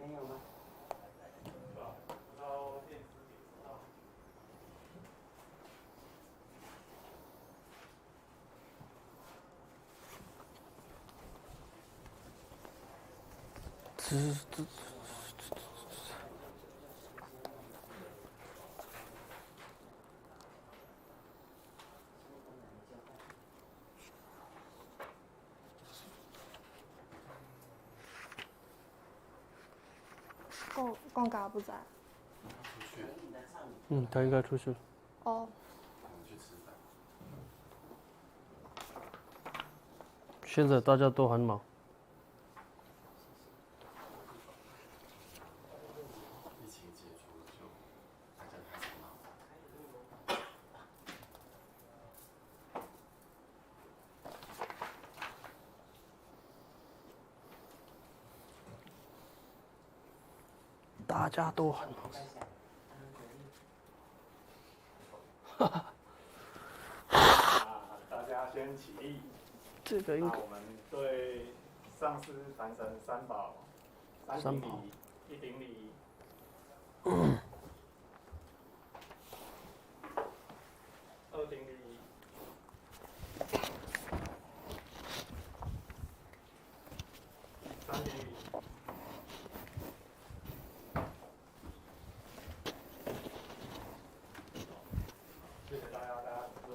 没有吗？贡嘎不在。他应该出去了。哦。现在大家都很忙。大家都很忙。大家先起立。这个应该。我们对上师坛神三宝，三顶礼，一顶礼。二顶礼。三顶礼。谢谢大家，大家请坐。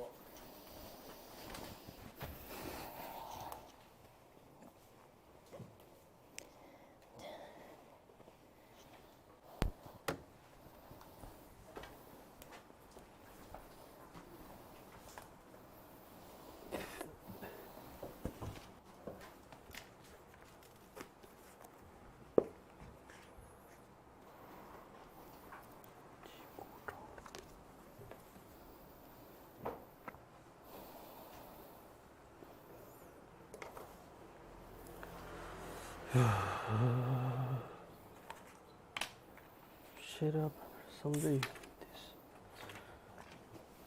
Shut up, somebody.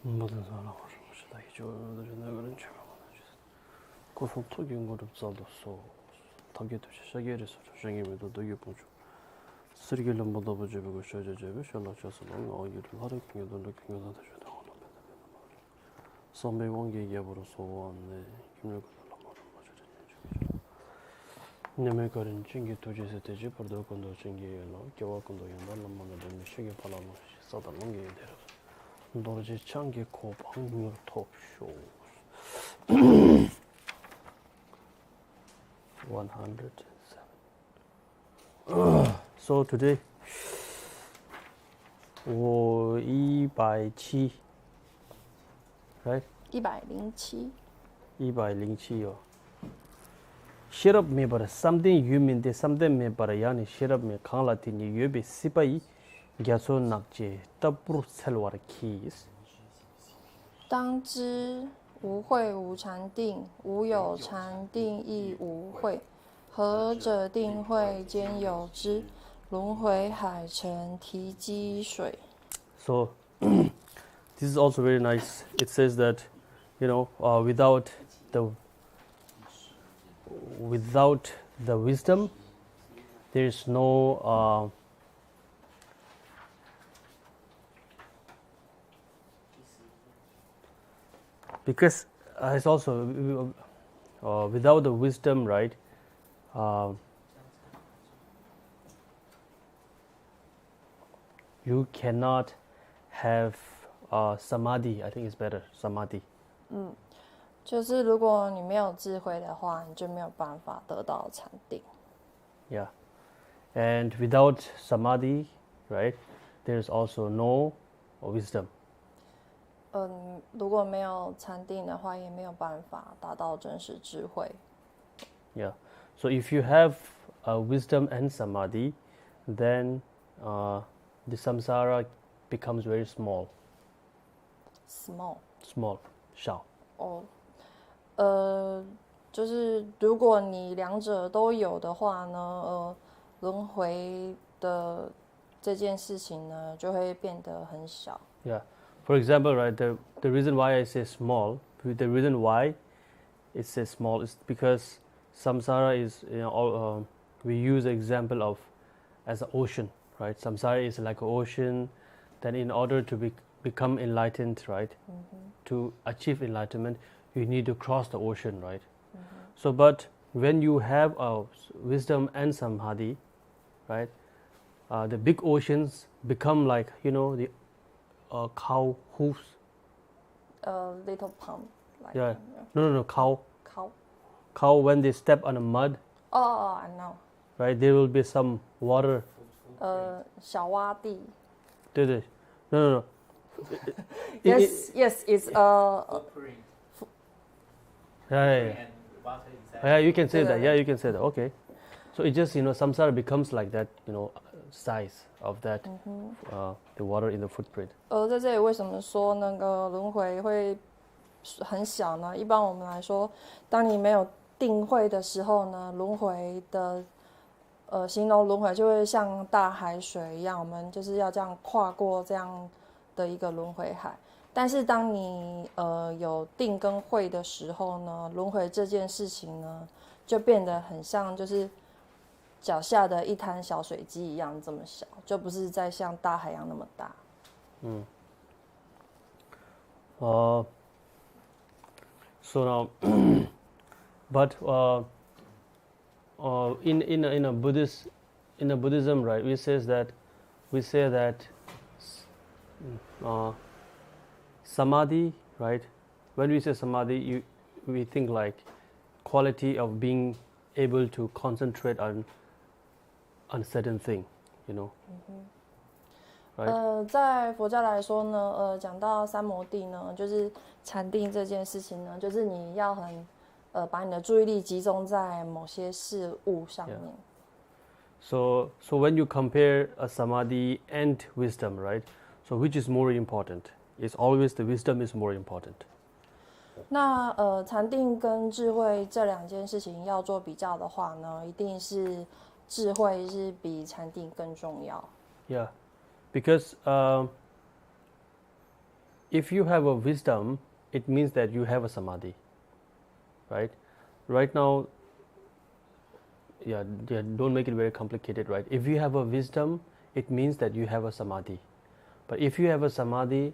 모든 사람을 모시다 이쪽으로 나가는 체험하는 고속 토긴 거를 잡았어. 타겟도 시작해서 조정이면도 되게 보죠. 쓰리길은 모두 보지고 쇼저제베 쇼라쳐서는 어이를 하루 경에도 느끼면서 되셔도 하는 배다. 선배 원계 얘기해버려서 왔네. 김열근 말은 맞으려니. 님의 거린 징계 도지에서 되지 버도 건도 징계로 겨와 건도 연달만 만나는 시계 바람을 써달는 게 되려. 노르지 창기 고방률 톱쇼 107. So today 107 right 107 107요 시럽 में पर something you mean the something में पर यानी 시럽 में खाला तीनी ये भी सिपाही ग्यासो nakje tabur selwar keys 当知无慧无禅定，无有禅定亦无慧，何者定慧兼有之？轮回海沉提积水。 So this is also very nice. It says that without the wisdom there is no because it's also without the wisdom, right? You cannot have samadhi. I think it's better. Samadhi. 就是如果你没有智慧的话，你就没有办法得到禅定。Yeah, and without samadhi, right? There's also no wisdom. 如果没有禅定的话，也没有办法达到真实智慧。Yeah, so if you have wisdom and samadhi, then the samsara becomes very small. Small, 小。就是如果你两者都有的话呢，轮回的这件事情呢，就会变得很小。Yeah. For example, right, the reason why I say small, the reason why it says small is because samsara is, we use the example of as an ocean, right? Samsara is like an ocean. Then in order to become enlightened, right? To achieve enlightenment, you need to cross the ocean, right? So, but when you have wisdom and samadhi, right? The big oceans become like, the cow hoofs. Little pond. Like, Yeah. No, cow. Cow. Cow, when they step on the mud, Oh, I know. right? There will be some water. 小洼地。对， no. Yes, it's Footprint. Yeah. And water inside. Yeah, you can say that. Yeah, you can say that. Okay. So it just, samsara becomes like that, size of that, the water in the footprint. 在这里为什么说那个轮回会很小呢？一般我们来说，当你没有定慧的时候呢，轮回的形容轮回就会像大海水一样，我们就是要这样跨过这样的一个轮回海。但是当你有定跟慧的时候呢，轮回这件事情呢，就变得很像就是脚下的一滩小水鸡一样这么小，就不是再像大海洋那么大。So now, but in a Buddhism, right? We say that samadhi, right? When we say samadhi, we think like quality of being able to concentrate on a certain thing, right? 在佛教来说呢，讲到三摩地呢，就是禅定这件事情呢，就是你要很把你的注意力集中在某些事物上面。So when you compare a samadhi and wisdom, right? So which is more important? It's always the wisdom is more important. 那禅定跟智慧这两件事情要做比较的话呢，一定是智慧是比禅定更重要。Yeah, because if you have a wisdom, it means that you have a samadhi, right? Right now, yeah, don't make it very complicated, right? If you have a wisdom, it means that you have a samadhi. But if you have a samadhi,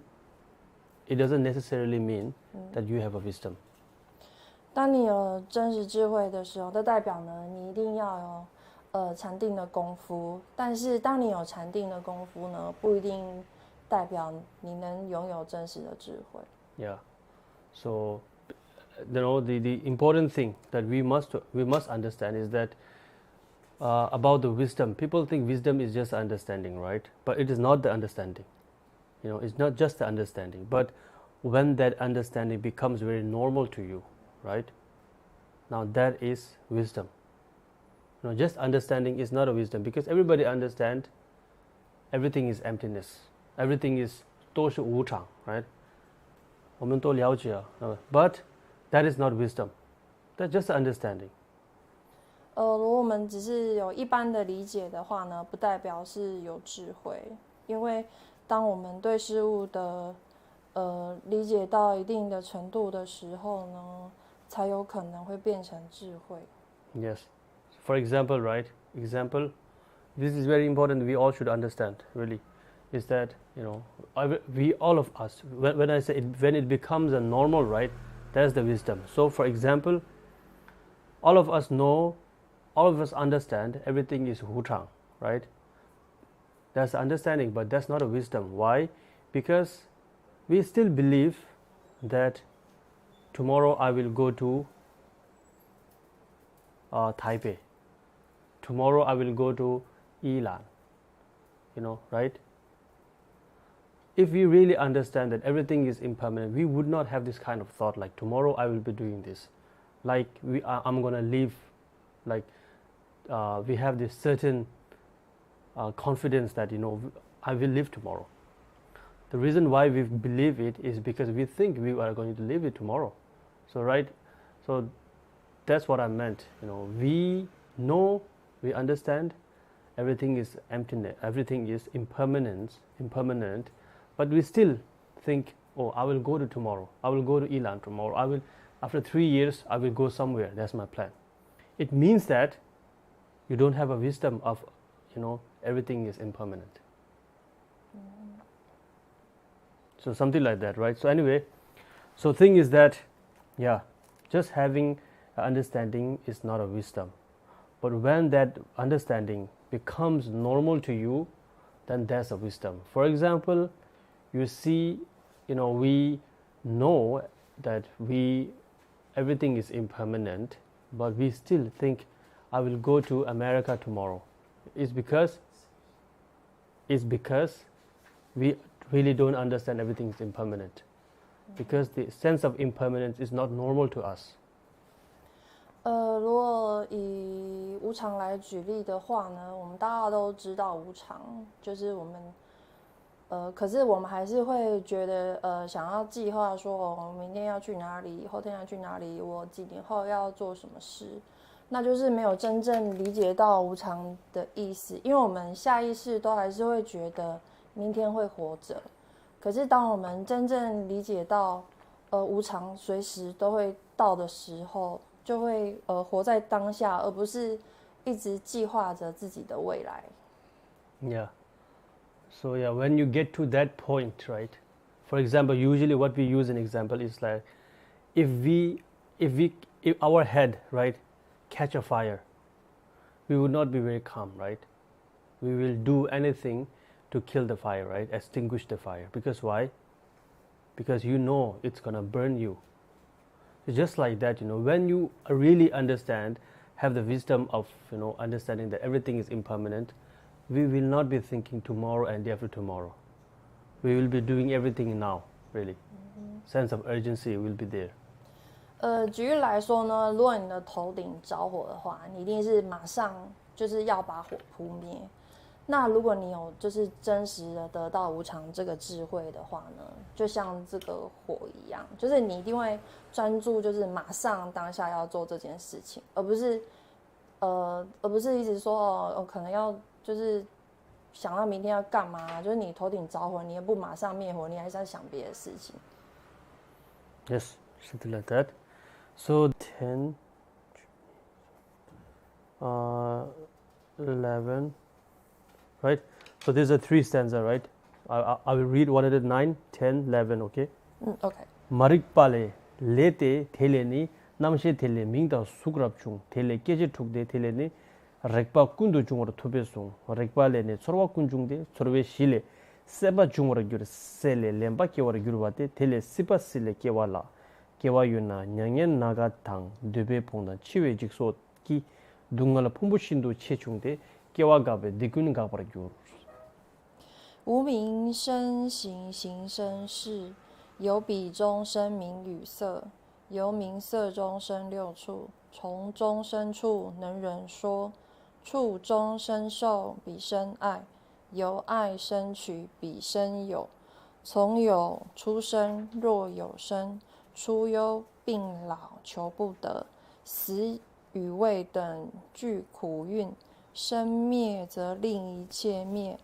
it doesn't necessarily mean that you have a wisdom. 当你有真实智慧的时候，这代表呢，你一定要有禅定的功夫。但是当你有禅定的功夫呢，不一定代表你能拥有真实的智慧。Yeah. So, the important thing that we must understand is that about the wisdom. People think wisdom is just understanding, right? But it is not the understanding. It's not just the understanding. But when that understanding becomes very normal to you, right? Now that is wisdom. Just understanding is not a wisdom, because everybody understands everything is emptiness. Everything is 都是无常, right? 我们都了解, but that is not wisdom. That's just understanding. 如果我们只是有一般的理解的话呢，不代表是有智慧，因为当我们对事物的理解到一定的程度的时候呢，才有可能会变成智慧。 Yes. For example, right? Example, this is very important. We all should understand, really, is that, we all of us, when I say when it becomes a normal, right? That's the wisdom. So, for example, all of us know, all of us understand everything is huchang, right? That's understanding, but that's not a wisdom. Why? Because we still believe that tomorrow I will go to Taipei. Tomorrow I will go to Yilan. Right? If we really understand that everything is impermanent, we would not have this kind of thought like tomorrow I will be doing this. Like I'm going to live, like we have this certain confidence that I will live tomorrow. The reason why we believe it is because we think we are going to live it tomorrow. So right, so that's what I meant. We know, we understand everything is emptiness, everything is impermanent, but we still think, oh, I will go to tomorrow, I will go to Yilan tomorrow, I will, after 3 years I will go somewhere, that's my plan. It means that you don't have a wisdom of everything is impermanent. So something like that, right? So anyway, so thing is that, just having understanding is not a wisdom. But when that understanding becomes normal to you, then that's a wisdom. For example, you see, we know that everything is impermanent, but we still think, I will go to America tomorrow. It's because we really don't understand everything is impermanent. Because the sense of impermanence is not normal to us. 如果以无常来举例的话呢，我们大家都知道无常，就是我们可是我们还是会觉得想要计划说，我明天要去哪里，后天要去哪里，我几年后要做什么事，那就是没有真正理解到无常的意思，因为我们下意识都还是会觉得明天会活着。可是当我们真正理解到无常随时都会到的时候，就会活在当下，而不是一直计划着自己的未来。Yeah. So when you get to that point, right? For example, usually what we use an example is like, if our head, right, catch a fire, we would not be very calm, right? We will do anything to kill the fire, right? Extinguish the fire. Because why? Because it's gonna burn you. It's just like that, when you really understand, have the wisdom of, understanding that everything is impermanent, we will not be thinking tomorrow and day after tomorrow. We will be doing everything now, really. Sense of urgency will be there. 举例来说呢，如果你的头顶着火的话，你一定是马上就是要把火扑灭。那如果你有就是真实的得到无常这个智慧的话呢，就像这个火一样，就是你一定会专注，就是马上当下要做这件事情，而不是一直说可能要就是想到明天要干嘛，就是你头顶着火，你也不马上灭火，你还是要想别的事情。Yes, something like that. So 10, 11. Right, so these are 3 stanzas, right? I will read 109, 10, 11, okay? Okay. Marikpale lete theleni namshe thele mingda sugrab chung thele keje thukde theleni rekpa kundu chungor thobe sung rekpale ne chorwa kunjungde chorwe shile seba chungor gyur sele lemba kewar gyurwate thele sipa sile kewala kewa yuna nyangen naga thang debe pongda chiwe jikso ki dungala phumbu che chungde无名生形，形生事，由彼中生名与色，由名色中生六处，从中生处能人说，处中生受彼生爱，由爱生取彼生有，从有出生若有生，出忧病老求不得，死与未等具苦运。生灭则令一切灭，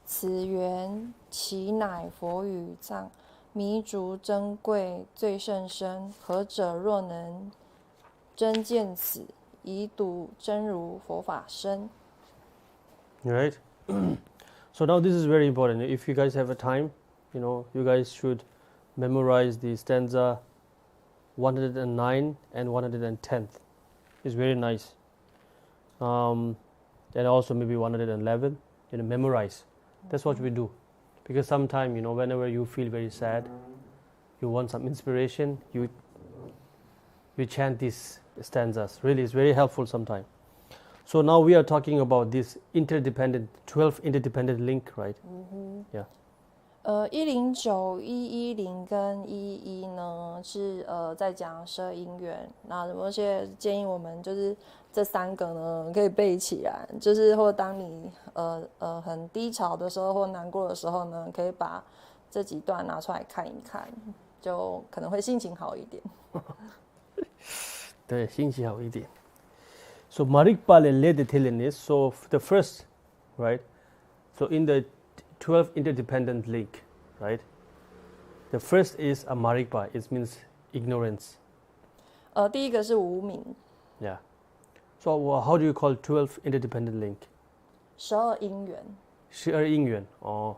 此缘其乃佛语藏，弥足珍贵最甚深。何者若能真见此，以睹真如佛法身。 Right. So now this is very important. If you guys have a time, you guys should memorize the stanza 109 and 110th. It's very nice. And also maybe 111, memorize. That's what we do. Because sometimes, whenever you feel very sad, you want some inspiration, we chant these stanzas. Really, it's very helpful sometimes. So now we are talking about this 12 interdependent link, right? Yeah. 109、110跟11呢是在讲12因缘，那而且建议我们就是这3个呢可以背起来，就是或当你很低潮的时候或难过的时候呢，可以把这几段拿出来看一看，就可能会心情好一点。对，心情好一点。So Marikpale led the so the first, right? So in the 12 interdependent link, right? The first is a marikpa, it means ignorance. 第一个是无明。 Yeah. So how do you call 12 interdependent link? 12因缘。12因缘 哦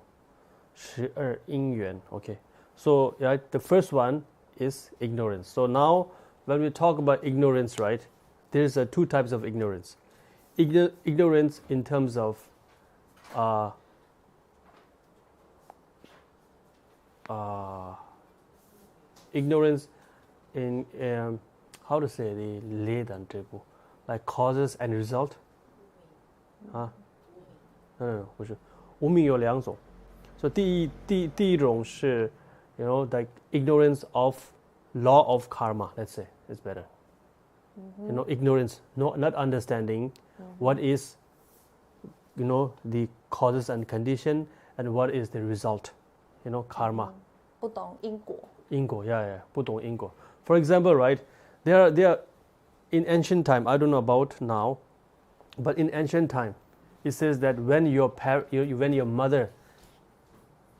12因缘 okay so right the first one is ignorance so now when we talk about ignorance right there's two types of ignorance ignorance in terms of ignorance in how to say the ledan like causes and result 不是无明有两种 so 第一种是 you know like ignorance of law of karma let's say it's better you know ignorance not understanding what is you know the causes and condition and what is the result you know karma 不懂因果 因果 yeah 不懂因果 for example right there are in ancient time I don't know about now but in ancient time it says that when when your mother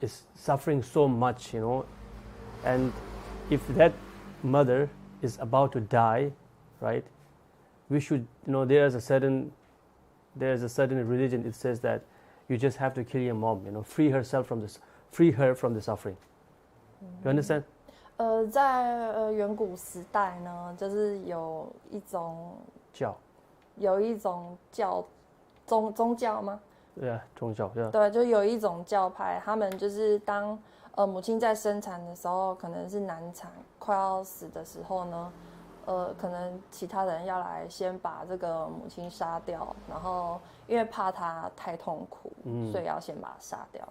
is suffering so much you know and if that mother is about to die right we should you know there is a certain religion it says that you just have to kill your mom you know free her from the suffering you understand 在远古时代呢就是有一种宗教吗？ Yeah, 宗教 yeah. 对，就有一种教派，他们就是当母亲在生产的时候，可能是难产，快要死的时候呢，可能其他人要来先把这个母亲杀掉，然后因为怕她太痛苦，所以要先把她杀掉。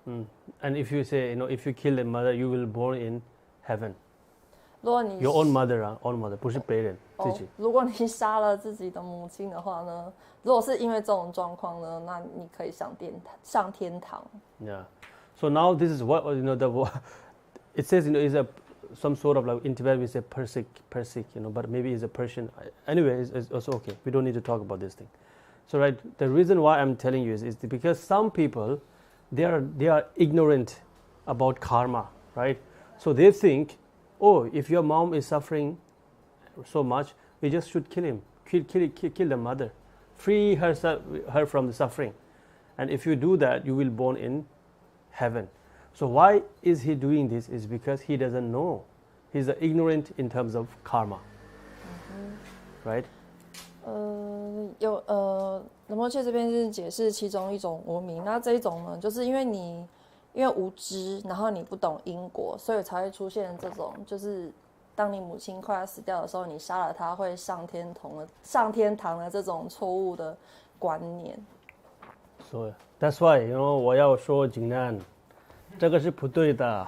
And if you say, you know, if you kill the mother, you will born in heaven. 如果你 Your own mother 啊 own mother 不是别人自己。如果你杀了自己的母亲的话呢，如果是因为这种状况呢，那你可以上天堂。Yeah. So now this is what you know it says you know is some sort of like in Tibet we say persik you know but maybe it's a Persian anyway it's also okay we don't need to talk about this thing. So right the reason why I'm telling you is because some people they are ignorant about karma right so they think oh if your mom is suffering so much we just should kill him kill the mother free her from the suffering and if you do that you will born in heaven so why is he doing this is because he doesn't know he's ignorant in terms of karma right 仁波切这边是解释其中一种无明那这一种呢就是因为无知然后你不懂因果所以才会出现这种就是当你母亲快要死掉的时候你杀了她会上天堂的这种错误的观念 So that's why you know 我要说景南这个是不对的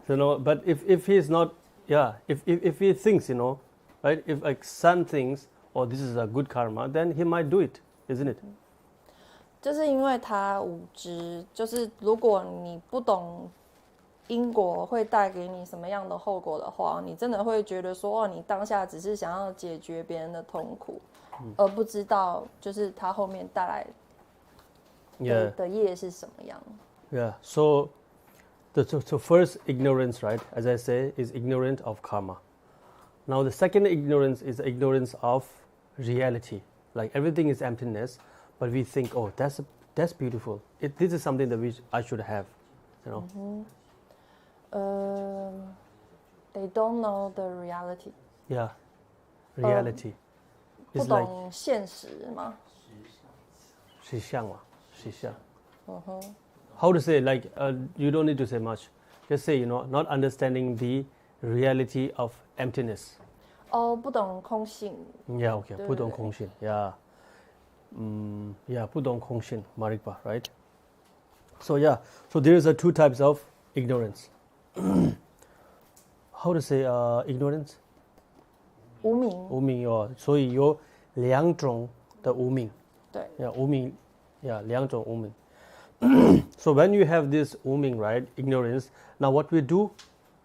you know but if he's not yeah if he thinks you know right if like son thinks oh this is a good karma then he might do it isn't it 就是因为他无知就是如果你不懂因果会带给你什么样的后果的话你真的会觉得说哦你当下只是想要解决别人的痛苦而不知道就是他后面带来的业是什么样 Yeah so so first ignorance right as I say is ignorant of karma now the second ignorance is ignorance of reality like everything is emptiness but we think oh that's beautiful this is something that I should have you know they don't know the reality yeah reality 不懂现实吗实相嘛实相 how to say like you don't need to say much just say you know not understanding the reality of emptiness 不懂空性 yeah okay 不懂空性 yeah yeah 不懂空性 marikpa right so yeah so there is two types of ignorance how to say ignorance 无明无明哦所以有两种的无明对 yeah 无明 yeah 两种无明so when you have this uming right ignorance now what we do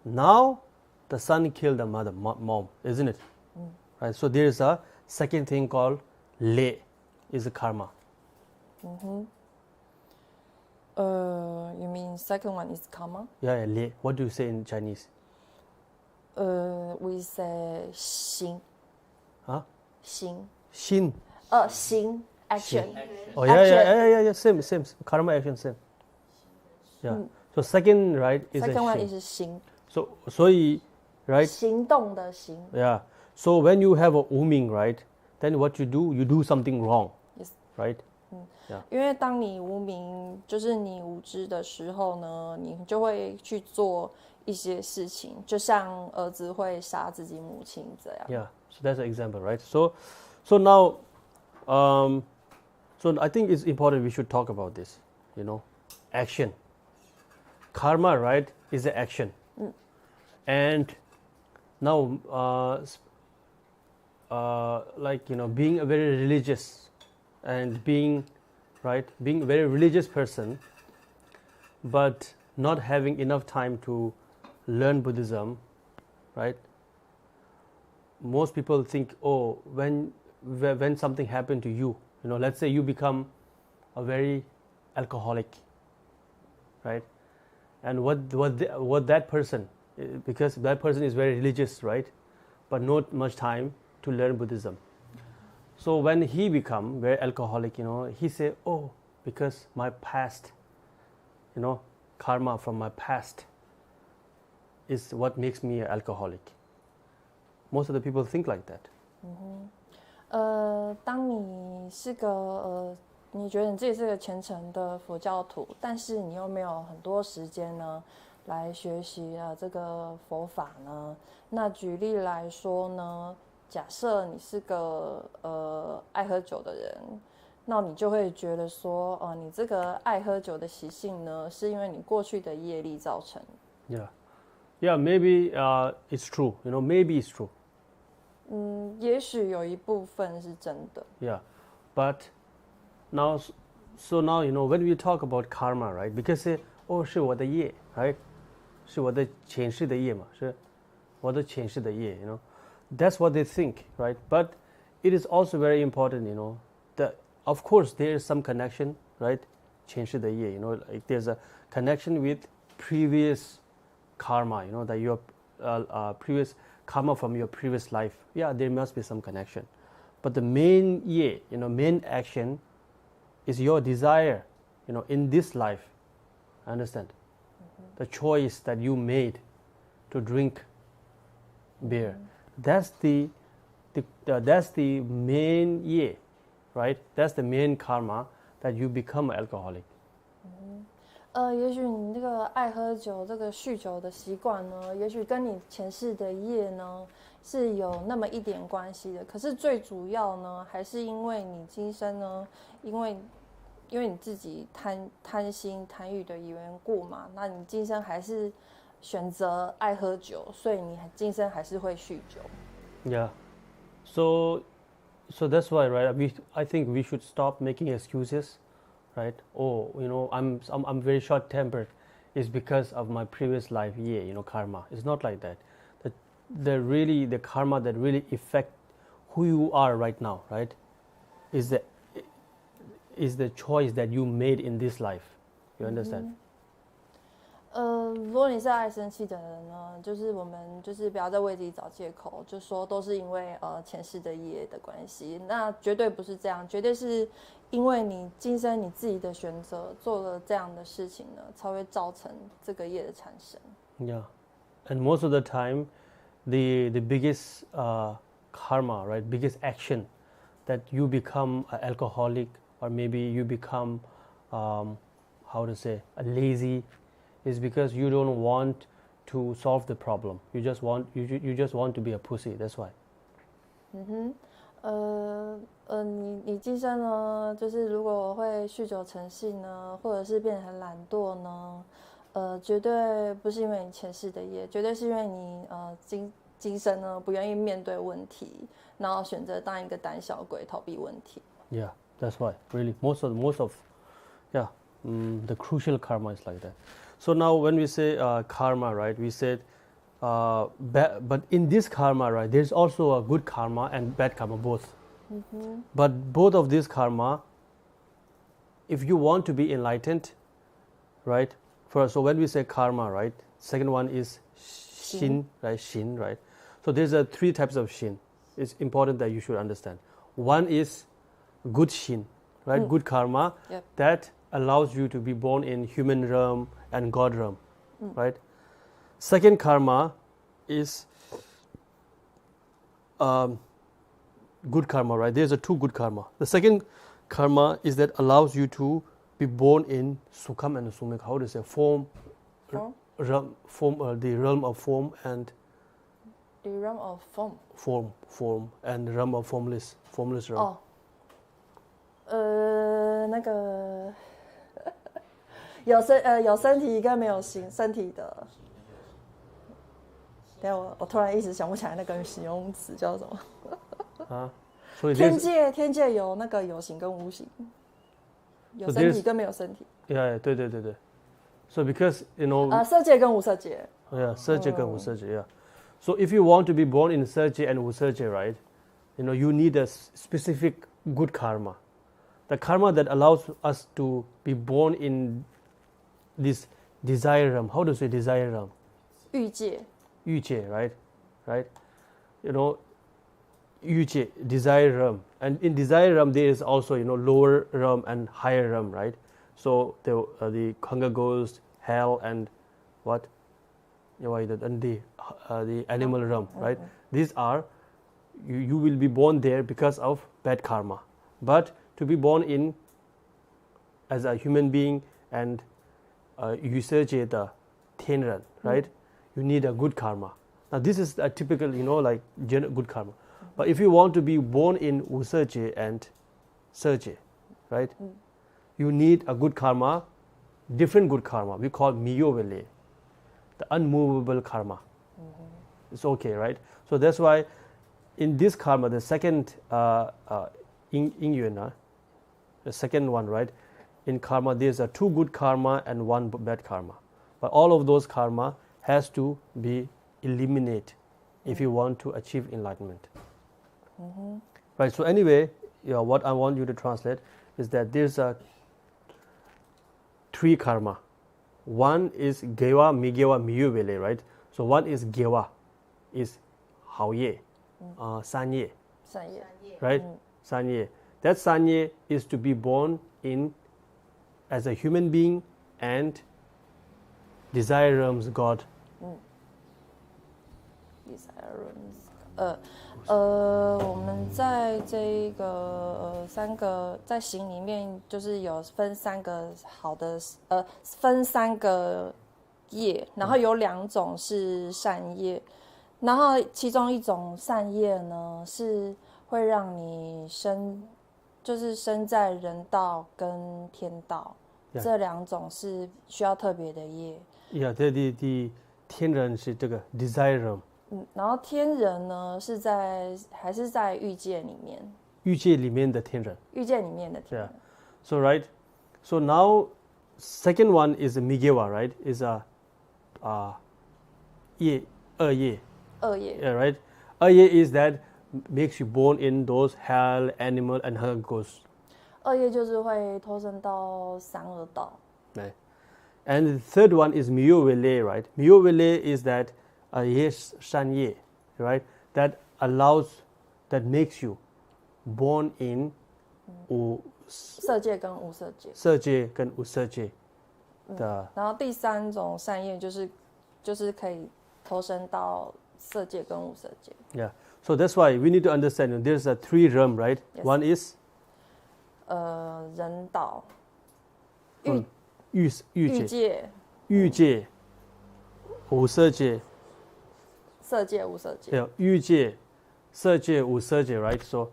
now the son killed the mother mom isn't it right so there is a second thing called le is a karma you mean second one is karma yeah le what do you say in Chinese we say 刑 huh 行 Shin. 行 action Oh yeah. Same. Karma action same. Yeah. So second, right, is second a one shin. is 行 So right. 行动的行 Yeah. So when you have a umming, right, then what you do something wrong. Yes. Right. 因为当你无明，就是你无知的时候呢，你就会去做一些事情，就像儿子会杀自己母亲这样。 Yeah. So that's an example, right? So now, so I think it's important we should talk about this. Action. Karma, right, is the action. And now, being a very religious and being a very religious person, but not having enough time to learn Buddhism, right? Most people think, oh, when something happened to you, let's say you become a very alcoholic, right? And what that person, because that person is very religious, right? But not much time to learn Buddhism. So when he become very alcoholic, he say, oh, because my past, karma from my past is what makes me an alcoholic. Most of the people think like that. 当你是个你觉得你自己是个虔诚的佛教徒，但是你又没有很多时间呢来学习这个佛法呢？那举例来说呢，假设你是个爱喝酒的人，那你就会觉得说，你这个爱喝酒的习性呢，是因为你过去的业力造成。Yeah, maybe it's true. Maybe it's true. 也许有一部分是真的。Yeah, but now, when we talk about karma, right? Because say, oh, 是我的业 right? 是我的前世的业嘛，是我的前世的业 That's what they think, right? But it is also very important, that of course there is some connection, right? 前世的业 like there's a connection with previous karma, that your previous karma from your previous life. Yeah, there must be some connection. But the main main action is your desire, in this life. Understand? The choice that you made to drink beer. That's the main right? That's the main karma that you become an alcoholic. 也许你那个爱喝酒、这个酗酒的习惯呢，也许跟你前世的业呢是有那么一点关系的。可是最主要呢，还是因为你今生呢，因为你自己贪心贪欲的缘故嘛，那你今生还是选择爱喝酒，所以你今生还是会酗酒。Yeah, so that's why, right? I think we should stop making excuses. Right? Oh, I'm very short-tempered. It's because of my previous life, karma. It's not like that. The karma that really affect who you are right now, right? Is the choice that you made in this life. You understand? 如果你是爱生气的人呢，就是我们就是不要再为自己找借口，就说都是因为前世的业的关系，那绝对不是这样，绝对是因为你今生你自己的选择做了这样的事情呢，才会造成这个业的产生。Yeah, and most of the time, the biggest karma, right? Biggest action that you become an alcoholic, or maybe you become how to say a lazy. Is because you don't want to solve the problem. You just want to be a pussy. That's why. 你今生呢，就是如果会酗酒成性呢，或者是变得很懒惰呢，绝对不是因为你前世的业，绝对是因为你今生呢不愿意面对问题，然后选择当一个胆小鬼逃避问题。Yeah, that's why. Really, most of, yeah, the crucial karma is like that. So now when we say karma, right, we said, but in this karma, right, there's also a good karma and bad karma, both. But both of these karma, if you want to be enlightened, right, so when we say karma, right, second one is shin, right, shin, right. So there's three types of shin. is important that you should understand. One is good shin, right? Good karma that allows you to be born in human realm and God realm, right? Second karma is good karma, right? There's a two good karma. The second karma is that allows you to be born in Sukham and Sumik. How do you say? The realm of form and The realm of form. Form and realm of formless realm. 那个有身体跟没有身体的。等下我突然一时想不起来那个形容词叫什么。所以天界有那个有形跟无形，有身体跟没有身体。对。So because you know. 色界跟无色界。Yeah, 色界跟无色界 yeah. So if you want to be born in 色界 and 无色界, right? You know, you need a specific good karma. The karma that allows us to be born in this desire realm. How do you say desire realm? 欲界. 欲界, right? You know, 欲界, desire realm. And in desire realm, there is also, you know, lower realm and higher realm, right? So the hunger ghost, hell, and what? And the animal realm, right? These are, you will be born there because of bad karma. But to be born in as a human being and 与色界的天人, right? You need a good karma. Now this is a typical, you know, like good karma. But if you want to be born in 无色界 and 色界, right? You need a good karma, different good karma. We call miyovele, the unmovable karma. It's okay, right? So that's why in this karma, the second ingyuan, the second one, right? In karma, there's a two good karma and one bad karma. But all of those karma has to be eliminated if you want to achieve enlightenment. Right, so anyway, what I want you to translate is that there's a three karma. One is gewa, migewa, miyuvele, right? So one is gewa, is haoye, sanye, right? Sanye. That sanye is to be born in as a human being and desire realms God. Desire realms. 我们在这个三个在行里面，就是有分三个分三个业，然后有2种是善业，然后其中一种善业呢是会让你就是生在人道跟天道，这2种是需要特别的业。the 天人是这个 desire realm。然后天人呢还是在欲界里面。欲界里面的天人。欲界里面的天人。So right, so now second one is a migewa, right? Is a 恶业。Right? 恶业 is that makes you born in those hell, animal, and hunger ghosts. 恶业就是会投生到三恶道。Right. And the third one is miyovele, right? Miyovele is that yes, 善业, right? That makes you born in 色界跟无色界。色界跟无色界的。然后第3种善业就是可以投生到色界跟无色界。Yeah. So that's why we need to understand there's a 3 realm, right? Yes. One is 人道。欲界。欲界。无色界。色界无色界。Yeah, 欲界、色界、无色界 right? So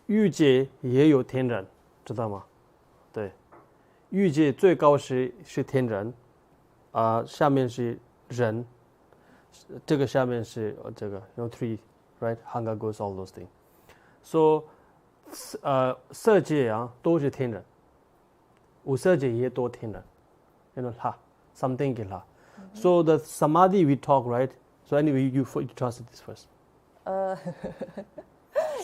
欲界也有天人，知道吗？对，欲界最高是天人，下面是人，这个下面是这个3 right? Hunger goes all those things. So 色界都是天人，无色界也多天人，something 给他。So the samadhi we talk, right? So anyway, you translate this first.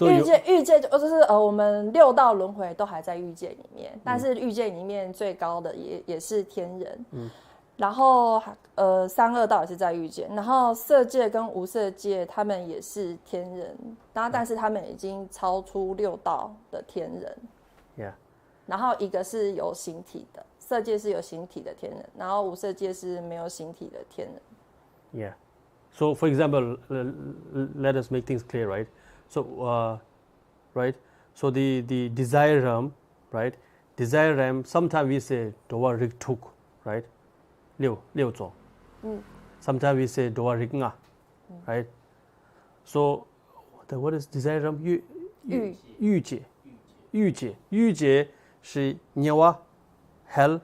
欲界就是我们6道轮回都还在欲界里面，但是欲界里面最高的也是天人。然后三恶道也是在欲界，然后色界跟无色界他们也是天人，然后但是他们已经超出六道的天人。Yeah. 然后一个是有形体的，色界是有形体的天人，然后无色界是没有形体的天人。Yeah. So, for example, let us make things clear, right? So, right? So the desire realm, right? Desire realm. Sometimes we say doa rik tuk, right? 六种. Sometimes we say doa rik nga, right? So, what is desire realm? 欲界是 nyawa, hell,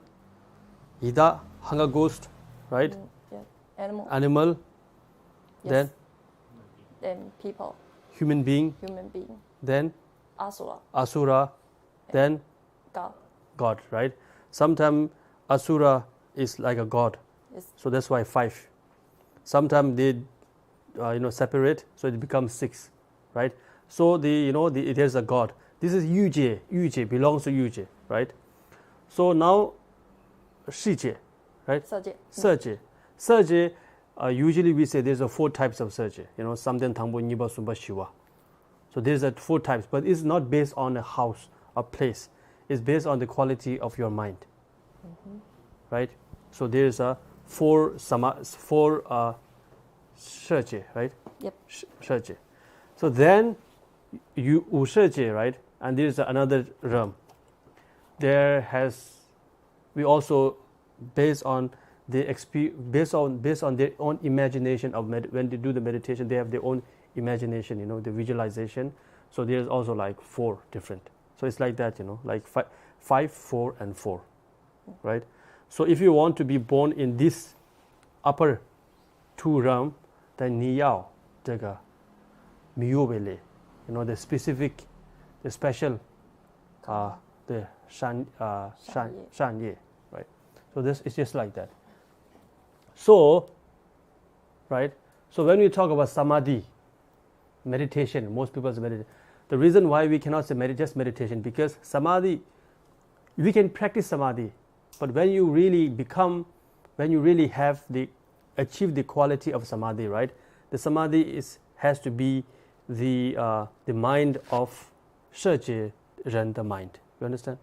ida, hunger ghost, right? Yeah. Animal. Yes. Then people. Human being. Then asura. Then God, right? Sometimes asura is like a god. Yes. So that's why 5. Sometimes they separate, so it becomes 6, right? So there's a god. This is yuje belongs to yuje, right? So now shije, right? Serje. Usually we say there's 4 types of serje. Samden, Tangbo, Niba, Sumba, Shiva. So there's 4 types, but it's not based on a house, a place. It's based on the quality of your mind, right? So there's 4 serje, right? Yep. Serje. So then you serje, right? And there's another realm. We also based on their own imagination of when they do the meditation, they have their own imagination, the visualization. So there's also like 4 different. So it's like that, like 5, 4, and 4, right? So if you want to be born in this upper 2 realm, then 你要这个miyu wele, the specific, the special, the shan ye, right? So this is just like that. So, right? So when we talk about samadhi, meditation, most people say meditation. The reason why we cannot say just meditation, because samadhi, we can practice samadhi, but when you really achieve the quality of samadhi, right? The samadhi has to be the mind of 色界人的 mind. You understand?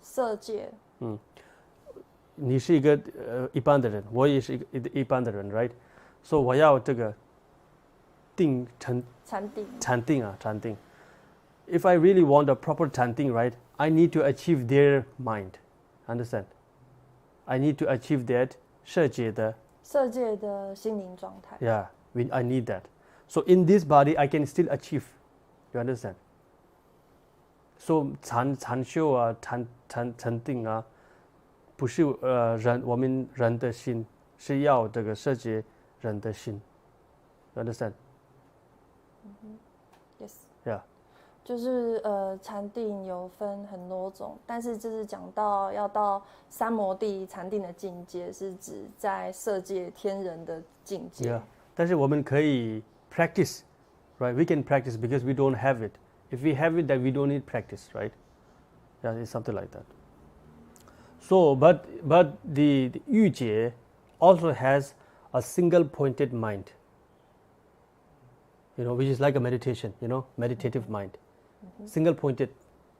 色界。你是一个一般的人，我也是一般的人 ，right? So 我要这个禅定。If I really want a proper 禅定 right? I need to achieve their mind. Understand? I need to achieve that 色界的心灵状态。Yeah, I need that. So in this body, I can still achieve. You understand? So 禅修啊，禅定啊。不是我们人的心，是要这个色界人的心。You understand? Yes. Yeah. 就是禅定有分很多种，但是这是讲到要到三摩地禅定的境界，是指在色界天人的境界。Yeah. 但是我们可以 practice, right? We can practice because we don't have it. If we have it, then we don't need practice, right? Yeah, it's something like that. So, but the yuje also has a single-pointed mind, which is like a meditation, meditative mind. Single-pointed,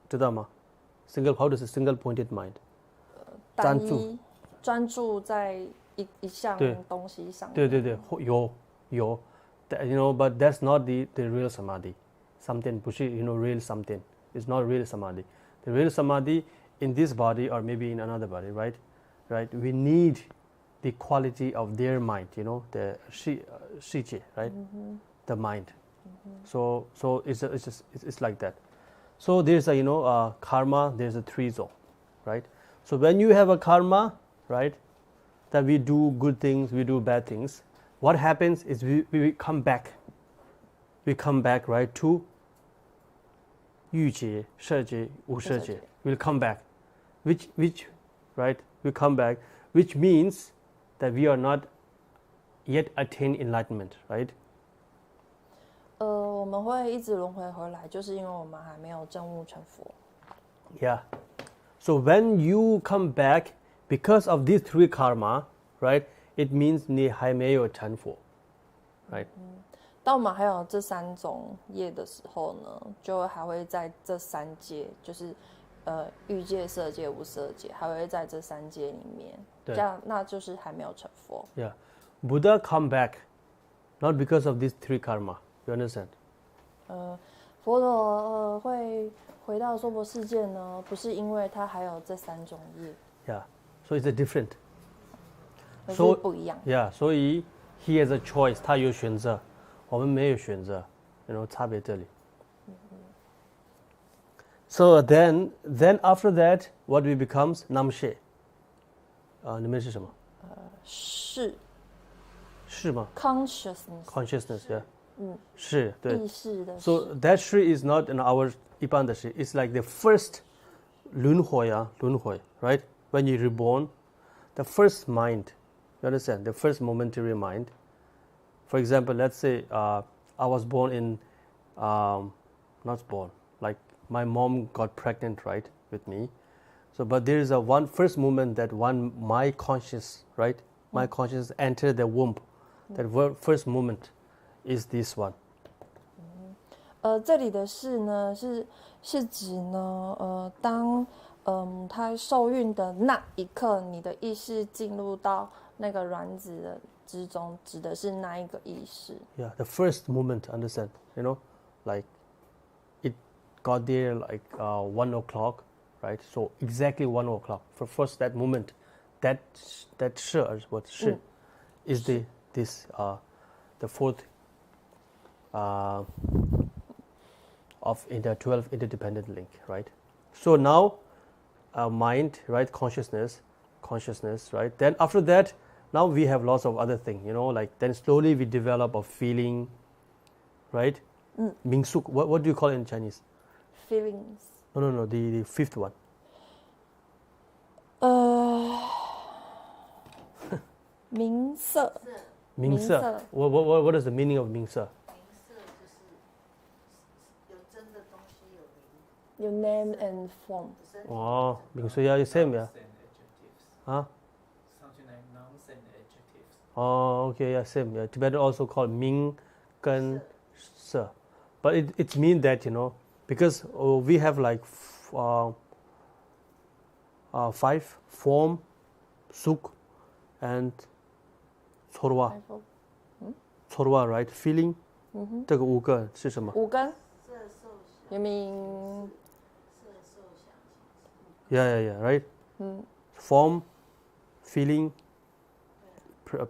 知道吗？ How does a single-pointed mind? 专注在一项东西上。对，有 but that's not the real samadhi. Something 不是 real something. It's not real samadhi. The real samadhi in this body or maybe in another body, right? We need the quality of their mind, the shije, right? The mind. So it's like that. So there's a karma. There's a 3 zone, right? So when you have a karma, right, that we do good things, we do bad things. What happens is we come back. We come back, right, to 欲界、色界、无色界. We'll come back. Which right? We come back, which means that we are not yet attained enlightenment, right? 我们会一直轮回回来，就是因为我们还没有证悟成佛。Yeah. So when you come back, because of these three karma, right? It means 你还没有成佛 right? 当我们还有这3种业的时候呢，就还会在这3界，就是欲界、色界、无色界，还会在这3界里面。这样，那就是还没有成佛。Yeah, Buddha come back not because of these three karma. You understand? 佛陀会回到娑婆世界呢，不是因为他还有这3种业。Yeah, so it's a different. 所以不一样。Yeah, 所以 he has a choice. 他有选择，我们没有选择。差别这里。So then after that, what we becomes namshe. 你们是什么？是吗 ？Consciousness, yeah. 是，对。意识的。So that Shri is not in our 一般的Shri. It's like the first 轮回啊，轮回 right? When you reborn, the first mind, you understand? The first momentary mind. For example, let's say I was born in, not born, like my mom got pregnant, right, with me. So, but there is a first moment that my conscious, right, my conscious entered the womb. That first moment is this one. 这里的事呢，是指呢，当他受孕的那一刻，你的意识进入到那个卵子的之中，指的是那一个意识。Yeah, the first moment, understand? Like it got there like 1 o'clock, right? So exactly 1 o'clock. For first that moment, that shi, what shi, is the fourth of the 12 interdependent link, right? So now mind, right, consciousness, right? Then after that, now we have lots of other things, like then slowly we develop a feeling, right? Mingsuk, what do you call it in Chinese? Feelings. No, the fifth one. 名色。名色. What is the meaning of 名色? 有 name and form. 哦，名色 yeah, same yeah. Huh? Something like nouns and adjectives. Oh, okay, yeah, same. Yeah, Tibetan also called 名跟色, but it means that because we have like 5 form, suk, and chorwa. Chorwa, right? Feeling. 这个5个是什么5根。you mean? Yeah, right? Form, feeling,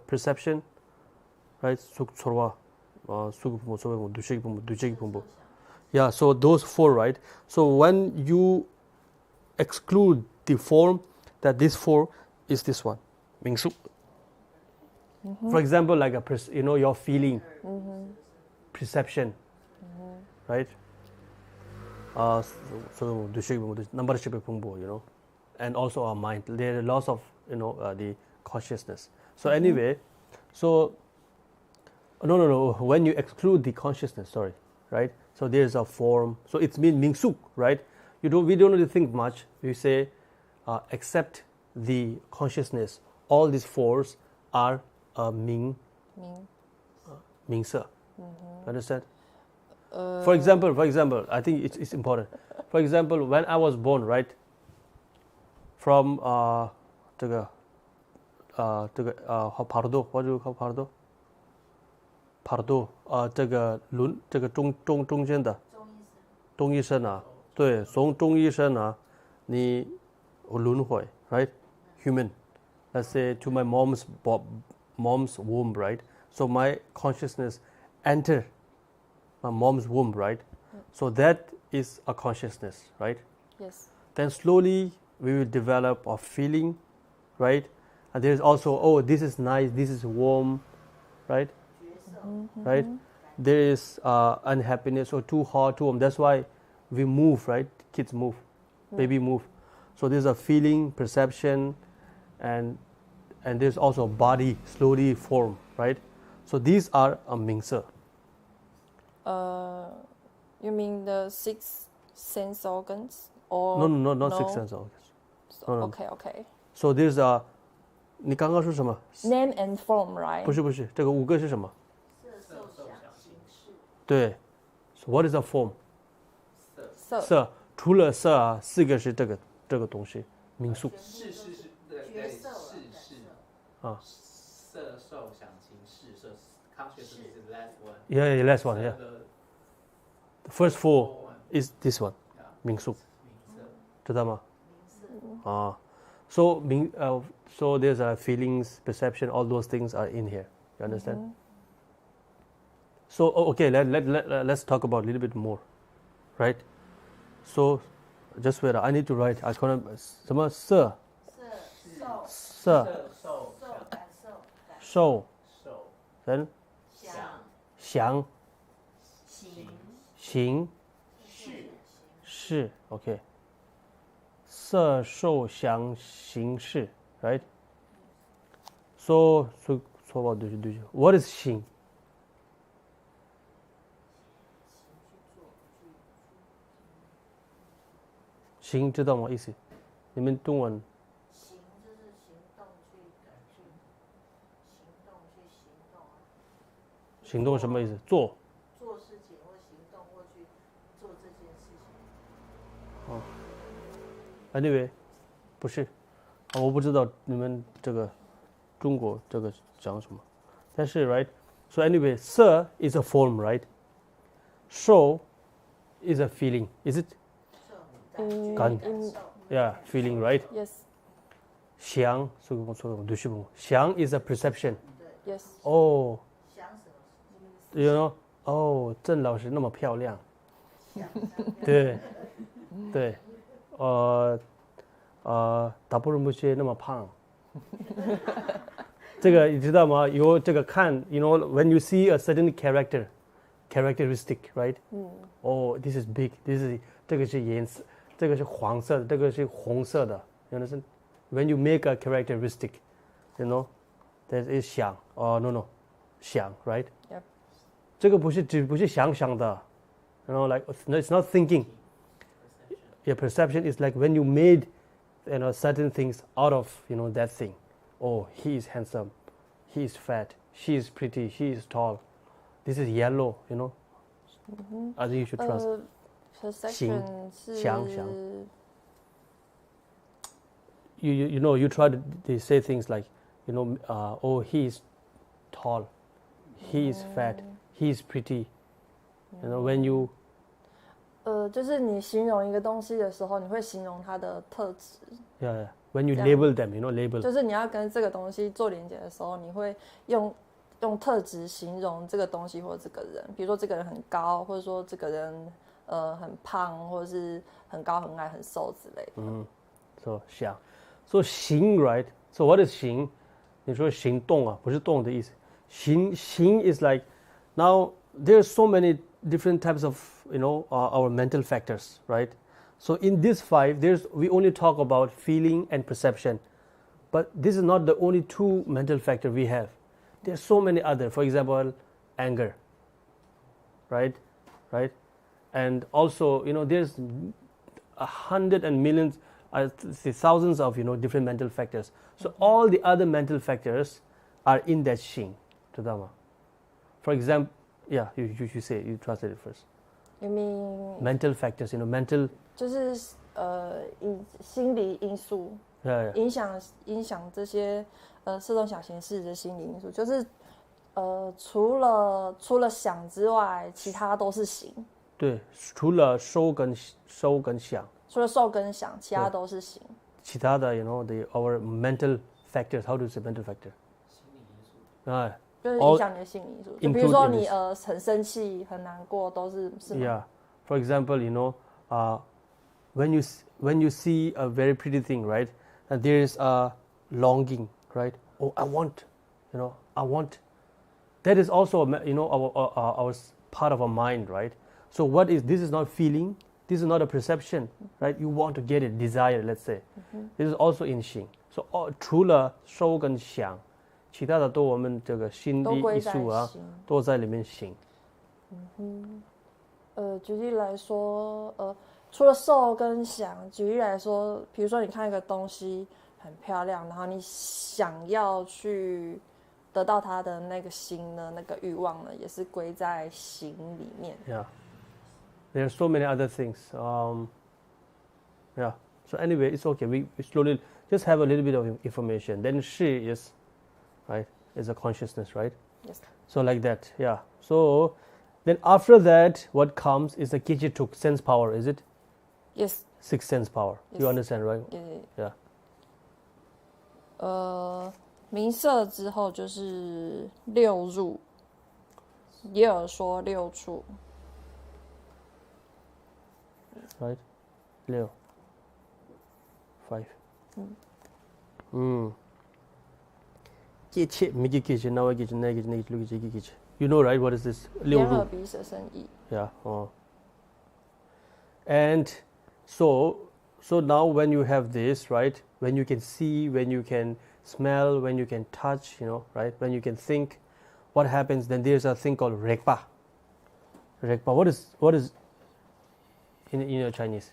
perception, right? Suk, chorwa, suk, dushik, yeah, so those 4, right? So when you exclude the form, that this 4 is this one, Mingsu. For example, like your feeling, perception, right? So number and also our mind. There are lots of the consciousness. So anyway, so no. When you exclude the consciousness, sorry, right? So there is a form. So it means mingsuk, right? We don't really think much. We say, except the consciousness. All these 4s are mingse. Understand? For example, I think it's important. For example, when I was born, right? From pardo, what do you call pardo? Pardo, 这个中间的中医生啊，对，从中医生啊，你轮回 right? Human. Let's say to my mom's womb, right? So my consciousness enter my mom's womb, right? So that is a consciousness, right? Yes. Then slowly we will develop a feeling, right? And there is also, this is nice, this is warm, right? Right? There is unhappiness or too hot, too warm. That's why we move, right? Kids move, baby move. So there's a feeling, perception, and there's also a body slowly form, right? So these are a mingse. You mean the 6 sense organs? Or No, not 6 sense organs. No. Okay. So there's a 你刚刚说什么 name and form, right? 不是这个5个是什么色受想行识对 So what is a form 色色除了色啊4个是这个东西民宿是对色啊色受想行识色 consciousness is the last one Yeah, last one, yeah. The first 4 is this one, 民宿，知道吗？So so there's feelings, perception, all those things are in here. You understand? So okay, let's talk about a little bit more, right? So just wait, I need to write. I can't. 什么色？受 then 想行识 OK 色受想行识 right so what what is 行行知道吗意思你们中文行就是行动去行动啊行动什么意思做事情或行动或去做这件事情anyway 不是我不知道你们这个中国这个讲什么但是 right so anyway 色 is a form right受 is a feeling is it感 yeah feeling right Yes. 想想 is a perception Yes. oh 想什么 you know oh 郑老师那么漂亮对达波荣波切那么胖这个你知道吗有这个看 you know when you see a certain characteristic right oh this is big this is 这个是颜色这个是黄色的这个是红色的 you understand when you make a characteristic you know that is 想no 想 right Yep. 这个不是想的 you know like it's not thinking your perception is like when you made you know certain things out of you know that thing oh he is handsome he is fat she is pretty she is tall this is yellow you know I think you should trust Perception 是想 you know you try to they say things like you know oh he is tall he is fat he is pretty you know when you 就是你形容一个东西的时候，你会形容它的特质。yeah when you 这样 label them you know label 就是你要跟这个东西做连接的时候，你会用特质形容这个东西或者这个人。比如说这个人很高，或者说这个人很胖，或者是很高很矮很瘦之类的。so 想 so 行 right so what is 行你说行动啊不是动的意思行 is like now there's so many different types of you know our mental factors right so in these 5 we only talk about feeling and perception but this is not the only 2 mental factors we have there's so many other for example anger right and also you know there's 100 and millions thousands of you know different mental factors so all the other mental factors are in that 行知道吗 for example yeah you say you translate it first You mean mental factors you know mental 就是心理因素 yeah 影响这些色动想行识的心理因素，就是除了想之外，其他都是行。对除了收跟想除了受跟想，其他都是行。其他的 you know our mental factors how to say mental factor 心理因素就是影响你的心理因素，就比如 include 说 in 你 this 很生气、很难过，都是吗？ yeah for example you know when you see a very pretty thing right and there is a longing right oh I want you know I want that is also you know our part of our mind right so what is this is not feeling this is not a perception right you want to get it desire let's say this is also in 行 so 除了收跟想其他的都我们这个心理因素啊都在里面行举例来说，除了受跟想，举例来说，比如说你看一个东西很漂亮，然后你想要去得到它的那个心呢，那个欲望呢，也是归在心里面。Yeah, there are so many other things. Yeah. So anyway, it's okay. We slowly just have a little bit of information. Then she is, right, is a consciousness, right? Yes. So like that, yeah. So then after that, what comes is the kichituk, sense power, is it? Yes. Sixth sense power. Yes. You understand, right? Yeah. Yeah. 名色之后就是六入，也有说六处。Right? 六 5. You know, right? What is this? 六入。眼耳鼻舌身意。Yeah. And so now when you have this, right? When you can see, when you can smell, when you can touch, you know, right? When you can think, what happens? Then there's a thing called rekpa. Rekpa. What is in your Chinese?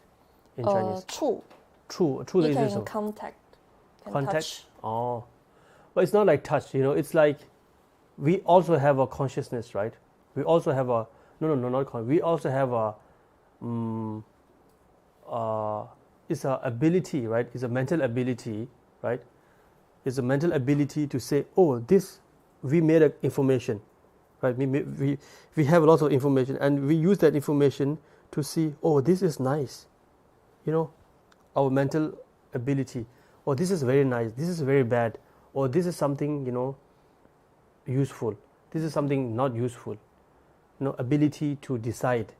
In Chinese. 触。触 You 的意思是 can 什么 contact. Can？Contact. touch. Oh, but it's not like touch. You know, it's like we also have a consciousness, right? We also have a not con. We also have a it's a ability, right? It's a mental ability, right? It's a mental ability to say, oh, this we made a information, right? We have lots of information, and we use that information to see, oh, this is nice, you know, our mental ability. Oh, this is very nice. This is very bad. Or this is something, you know, useful. This is something not useful. You know, ability to decide.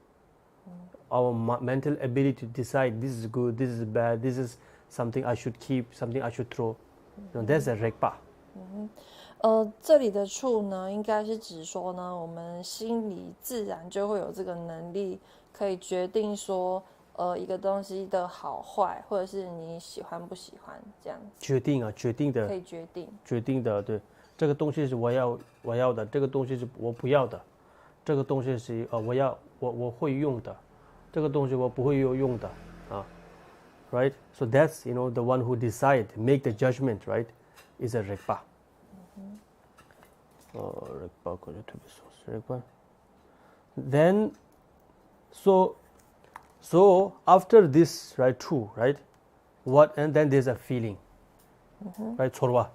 Our mental ability to decide this is good, this is bad, this is something I should keep, something I should throw. You know, that's a rekpa. 这里的触呢，应该是指说呢，我们心里自然就会有这个能力，可以决定说，一个东西的好坏，或者是你喜欢不喜欢这样子。决定的。可以决定。决定的，对，这个东西是我要的，这个东西是我不要的，这个东西是我会用的，这个东西我不会用的啊。Right? So that's, you know, the one who decide, make the judgment, right? Is a rekpa. Rekpa. Then, so after this, right, true, right? What, and then there's a feeling, right? Chorwa.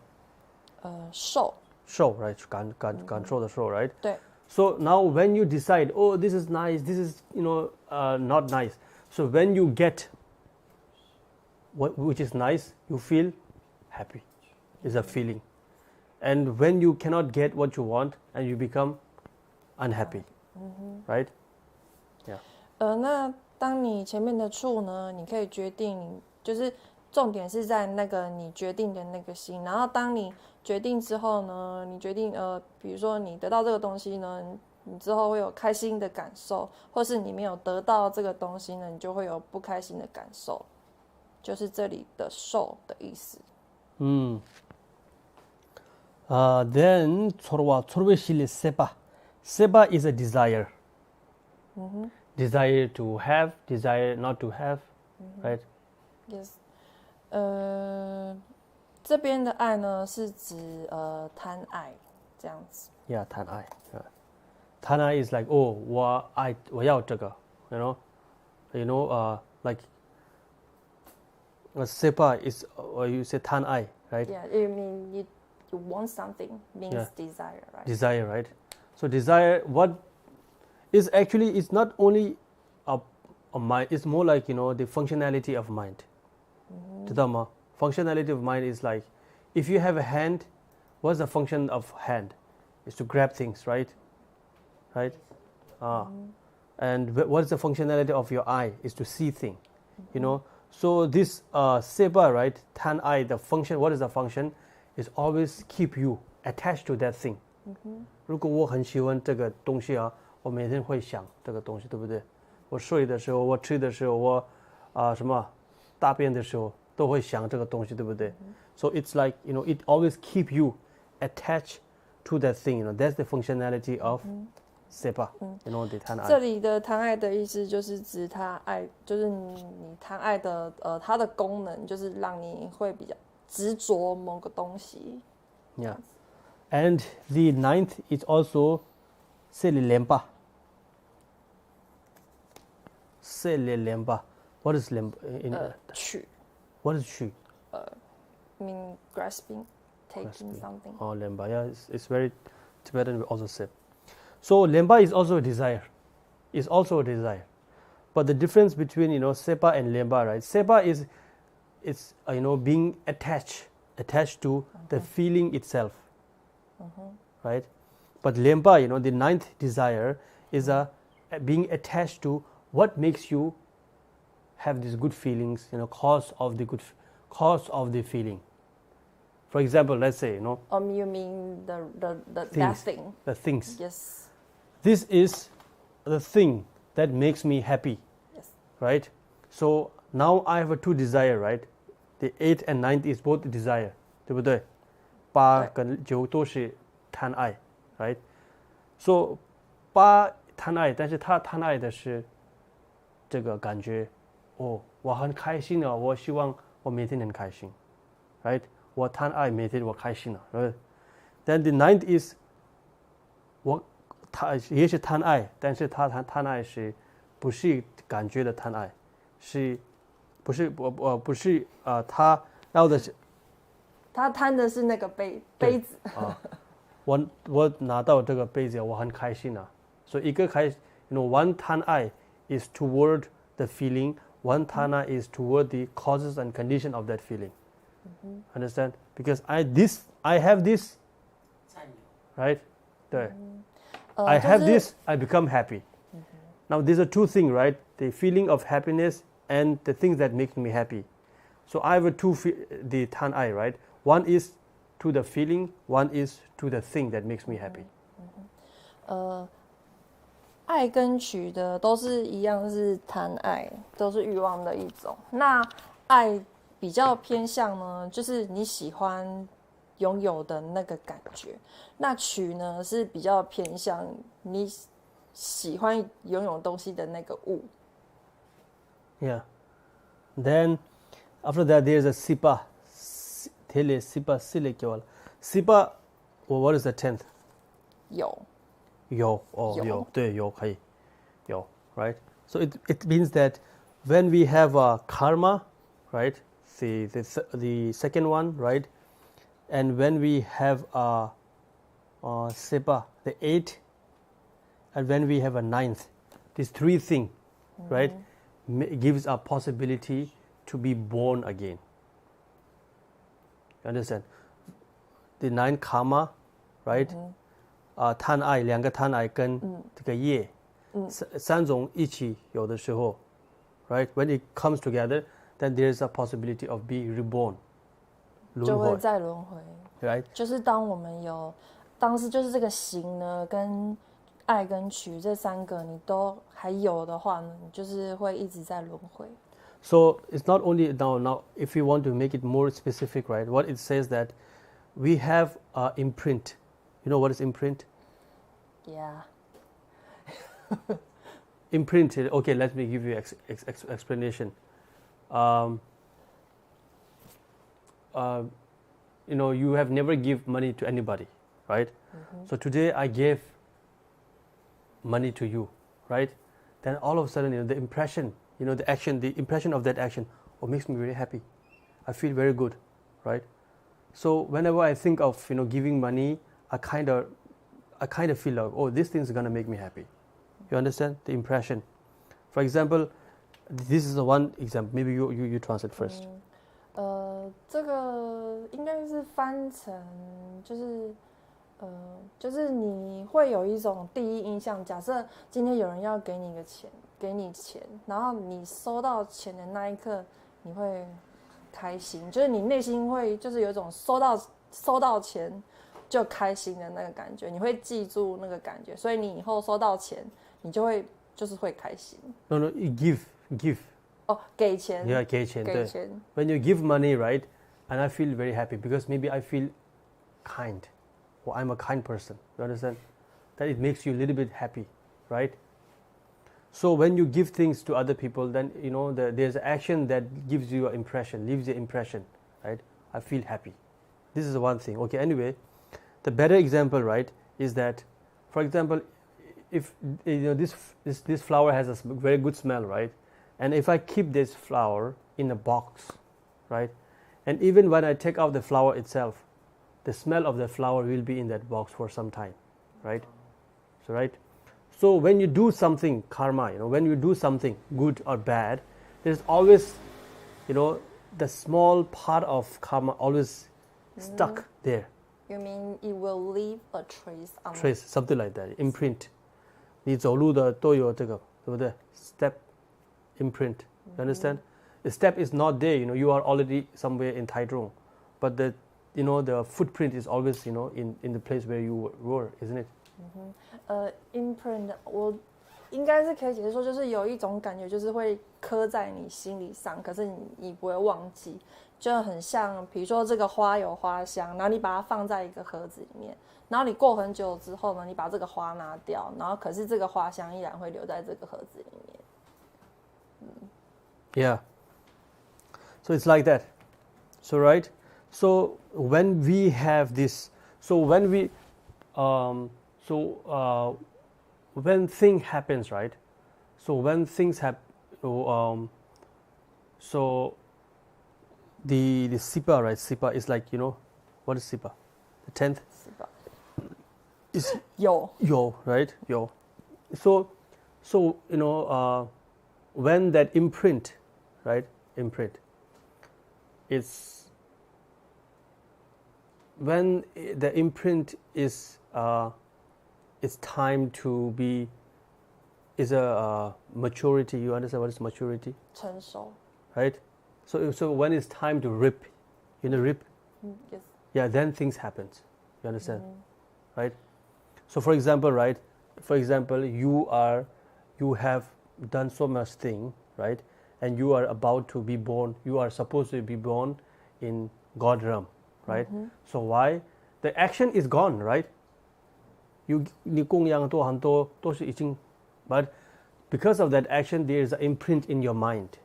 受， Show, right? 感受的受, right? 对。 So now when you decide, oh, this is nice, this is, you know, not nice. So when you get which is nice, you feel happy. Is a feeling. And when you cannot get what you want, and you become unhappy, right? Yeah. 那当你前面的触呢，你可以决定，就是重点是在那个你决定的那个心。然后当你决定之后呢，你决定比如说你得到这个东西呢，你之后会有开心的感受，或是你没有得到这个东西呢，你就会有不开心的感受。就是这里的受的意思。Then chorwe shili sepa. Sepa is a desire. Desire to have, desire not to have, right? Yes. 这边的爱呢是指贪爱这样子。Yeah, 贪爱。贪爱 is like, oh, 我要这个 you know, like sepa is you say 贪爱 right? Yeah, you mean you want something means desire, right? Desire, right? So desire, what is actually, it's not only a mind, it's more like, you know, the functionality of mind. Functionality of mind is like, if you have a hand, what's the function of hand? Is to grab things, right? Right? And what is the functionality of your eye? Is to see things, you know. So this sepa, right? Tan eye, the function, what is the function? Is always keep you attached to that thing. 如果我很喜欢这个东西啊，我每天会想这个东西，对不对？我睡的时候，我吃的时候，我什么大便的时候，都会想这个东西，对不对？So it's like, you know, it always keep you attached to that thing. You know, that's the functionality of sepa. You know, the 贪爱。这里的贪爱的意思就是指他爱，就是你贪爱的它的功能就是让你会比较执着某个东西。Yeah. And the 9th is also Selilempa. Selilempa. What is lempa?取 What is Shu? mean grasping, taking Grasping. something. Oh, lempa. Yeah, it's very Tibetan we also say. So lempa is also a desire. It's also a desire. But the difference between sepa and lempa, right? Sepa is it's being attached to the feeling itself, right? But lempa, the 9th desire is being attached to what makes you have these good feelings, cause of the feeling. For example, let's say, You mean the things, that thing? the things. Yes. This is the thing that makes me happy, Yes. right? So now I have a 2 desire, right? The 8th and 9th is both desire, 对不对？8跟9都是贪爱 right? So 8贪爱，但是他贪爱的是这个感觉，我很开心啊，我希望我每天很开心 right? 我贪爱每天我开心了 right? Then the 9th is 他也是贪爱，但是他贪爱是不是感觉的贪爱，不是他要的是他贪的是那个杯子。我拿到这个杯子，我很开心啊。所以一个one 贪爱 is toward the feeling, one 贪爱 is toward the causes and condition of that feeling. Understand? Because I have this, right? 对。I have this, I become happy. Now these are 2 things, right? The feeling of happiness and the things that make me happy. So I have the tan ai, right? One is to the feeling, one is to the thing that makes me happy. 爱跟取的都是一样，是贪爱，都是欲望的一种。那爱比较偏向呢，就是你喜欢拥有的那个感觉。那取呢是比较偏向你喜欢拥有东西的那个物。Yeah. Then after that there is a sipa. Tele sipa sile kewal. Sipa, what is the 10th? 有 有，对，有可以，有 right? So it means that when we have a karma, right? The second one, right? And when we have a sepa, the 8th, and when we have a 9th, these 3 things, right, gives a possibility to be born again. You understand? The 9 karma, right? 贪爱2个贪爱跟这个业3种一起有的时候 right? When it comes together, then there is a possibility of being reborn. 就会再轮回 right? 就是当我们当时就是这个行呢，跟爱跟取这3个你都还有的话呢，你就是会一直在轮回。So it's not only now if we want to make it more specific, right? What it says that we have imprint. You know what is imprint? Yeah. Imprinted. Okay, let me give you explanation. You have never give money to anybody, right? So today I gave money to you, right? Then all of a sudden, the impression, the action, the impression of that action, makes me very happy. I feel very good, right? So whenever I think of giving money, I kind of feel like, this thing is gonna make me happy. You understand the impression? For example, this is the one example. Maybe you translate first. 这个应该是翻成就是你会有一种第一印象。假设今天有人要给你钱，然后你收到钱的那一刻，你会开心，就是你内心会就是有一种收到钱就开心的那个感觉，你会记住那个感觉，所以你以后收到钱，你就会会开心。No, give. 给钱。Yeah, 给钱。给钱。When you give money, right, and I feel very happy because maybe I feel kind, or I'm a kind person. You understand? That it makes you a little bit happy, right? So when you give things to other people, then there's action that gives you an impression, leaves your impression, right? I feel happy. This is one thing. Okay, anyway, the better example, right, is that, for example, if this flower has a very good smell, right, and if I keep this flower in a box, right, and even when I take out the flower itself, the smell of the flower will be in that box for some time, right? So right, so when you do something karma, when you do something good or bad, there's always, the small part of karma always stuck there. You mean it will leave a trace on Trace, something like that, imprint. 你走路的都有这个，对不对？ Step imprint. You understand? The step is not there. You are already somewhere in Taichung, but the footprint is always in the place where you were, isn't it? Imprint 我应该是可以解释说，就是有一种感觉，就是会刻在你心理上，可是你不会忘记，就很像，比如说这个花有花香，然后你把它放在一个盒子里面，然后你过很久之后呢，你把这个花拿掉，然后可是这个花香依然会留在这个盒子里面。Yeah. So it's like that. So right. So when we have this, when thing happens, right? So when things happen, so the sipa, right? Sipa is like, what is sipa? The 10th? Sipa. Is yo, right? Yo. So when that imprint, right? Imprint. When the imprint is it's time to be, is a maturity. You understand what is maturity? 成熟 Right? So when it's time to rip, rip? Yes. Yeah, then things happen. You understand? Right? So for example, right? For example, you have done so much thing, right? And you are about to be born. You are supposed to be born in God realm, right? So why? The action is gone, right? But because of that action, there is an imprint in your mind,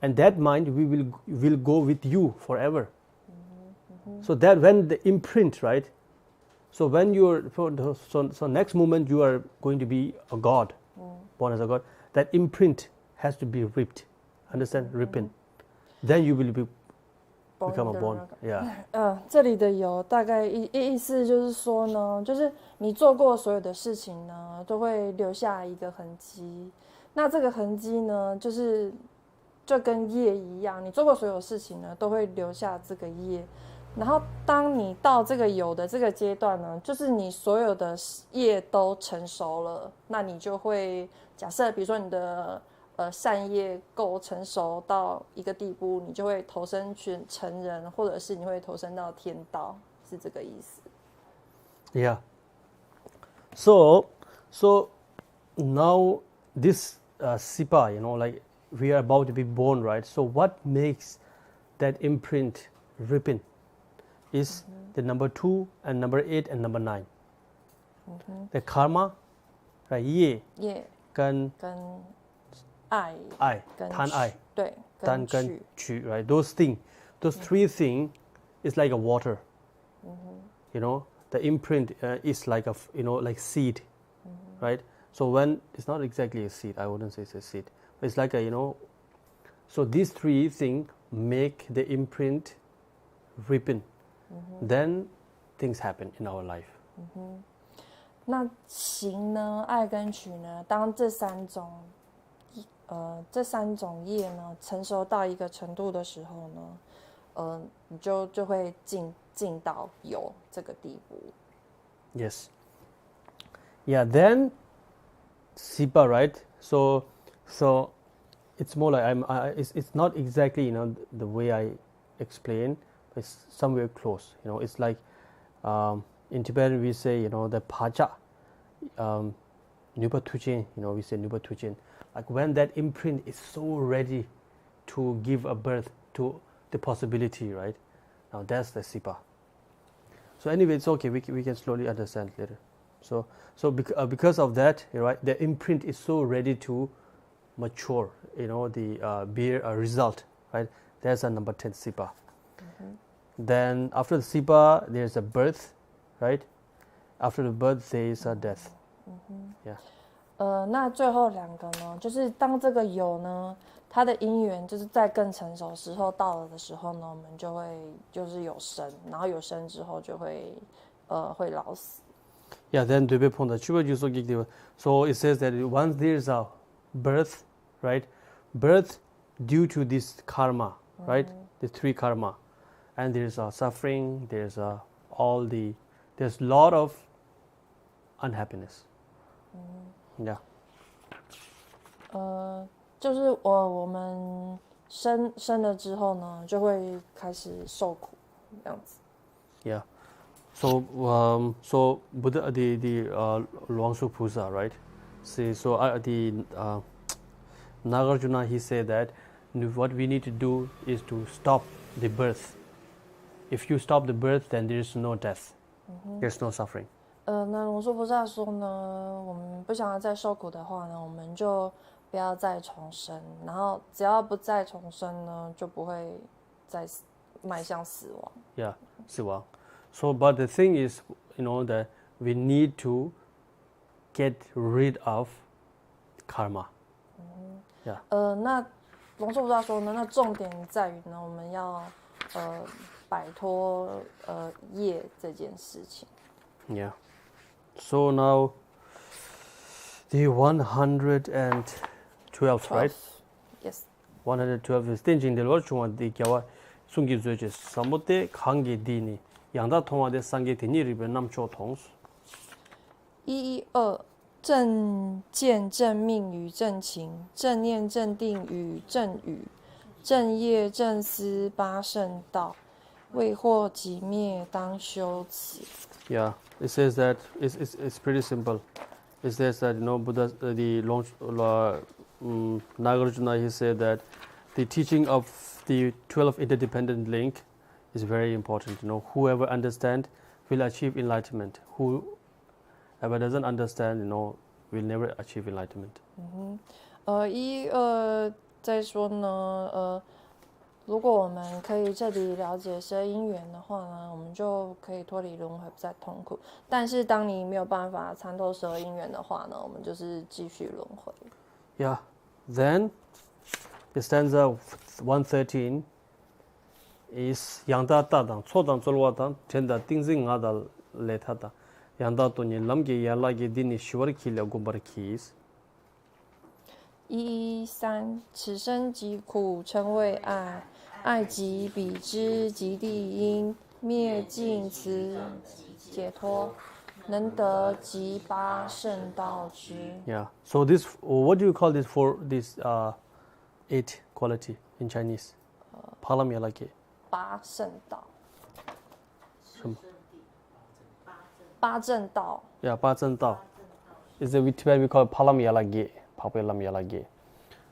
and that mind will go with you forever. So that when the imprint, right? So when so next moment you are going to be a God, born as a God. That imprint has to be ripped. Understand? Ripping. Then you will become a born. Yeah. 这里的有大概意思就是说呢，就是你做过所有的事情呢，都会留下一个痕迹。那这个痕迹呢，就跟业一样，你做过所有事情呢，都会留下这个业。然后当你到这个有的这个阶段呢，就是你所有的业都成熟了，那你就会假设，比如说你的善业够成熟到一个地步，你就会投身成人，或者是你会投身到天道，是这个意思。Yeah. So now this sipa, like we are about to be born, right? So what makes that imprint ripping is the number 2 and number 8 and number 9. The karma, right? 业跟爱贪爱对贪跟取 right? Those three things is like a water. The imprint is like like seed, right? So when it's not exactly a seed, I wouldn't say it's a seed, but it's like a so these three things make the imprint ripen. Then things happen in our life. 那行呢，爱跟取呢，当这三种业呢成熟到一个程度的时候呢，你就会进到有这个地步。Yes. Yeah. Then sipa, right? So it's more like it's not exactly the way I explain. It's somewhere close. It's like in Tibetan we say the pacha, nupa tuchen. We say nupa tuchen. Like when that imprint is so ready to give a birth to the possibility, right? Now that's the sipa. So anyway, it's okay. We can slowly understand later. So because of that, right, the imprint is so ready to mature. Bear a result, right? That's a number 10 sipa. Then after the sipa, there's a birth, right? After the birth, there is a death. Yeah. 那最后两个呢，就是当这个有呢，它的因缘就是在更成熟时候到了的时候呢，我们就会就是有生，然后有生之后就会会老死。 Yeah, then so it says that once there is a birth, right? Birth due to this karma, right? The three karma, and there is a suffering. There's a there's a lot of unhappiness. Yeah. 就是我们生了之后呢，就会开始受苦，这样子。 Yeah. So Buddha, the龍樹菩薩, right? So the Nagarjuna, he said that what we need to do is to stop the birth. If you stop the birth, then there is no death. There's no suffering. 那龙树菩萨说呢，我们不想要再受苦的话呢，我们就不要再重生，然后只要不再重生呢，就不会再迈向死亡。 Yeah, 死亡. So, but the thing is, that we need to get rid of karma. Yeah. 那龙树菩萨说呢，那重点在于呢，我们要摆脱业这件事情。 Yeah. So now the 112th, right? Yes. 112 is thinking the Lord Chuan the Kawa Sungi Zoje Samote Kangi Dini Yangda Tonga de Sangi Tini Ribe Namcho Tongs. 112正见正命与正情，正念正定与正语，正业正思八圣道，未获即灭当修此。 Yeah, it says that it's pretty simple. It says that Buddha, the Nagarjuna, he said that the teaching of the 12 interdependent link is very important. Whoever understands will achieve enlightenment. Whoever doesn't understand, will never achieve enlightenment. 112再说呢，如果我们可以彻底了解十因缘的话呢，我们就可以脱离轮回，不再痛苦。但是当你没有办法参透十因缘的话呢，我们就是继续轮回。 Yeah. Then, the stanza 113 is Yangda Tadang, Chodang Zolwadang, Tenda Tingzing Adal Letada, Yangda Tony Lamgi Yalagi Dini Shwariki Lagubarkis. 113此生疾苦称谓爱，爱即彼之极地因，灭尽此解脱，能得即八圣道之。 Yeah. So this, what do you call this for this 8 quality in Chinese? Palam Yalagi. 八圣道。什么？八正道。 Yeah, 八正道. Is the Tibet we call Palam Yalagi. Papelam Yalagi.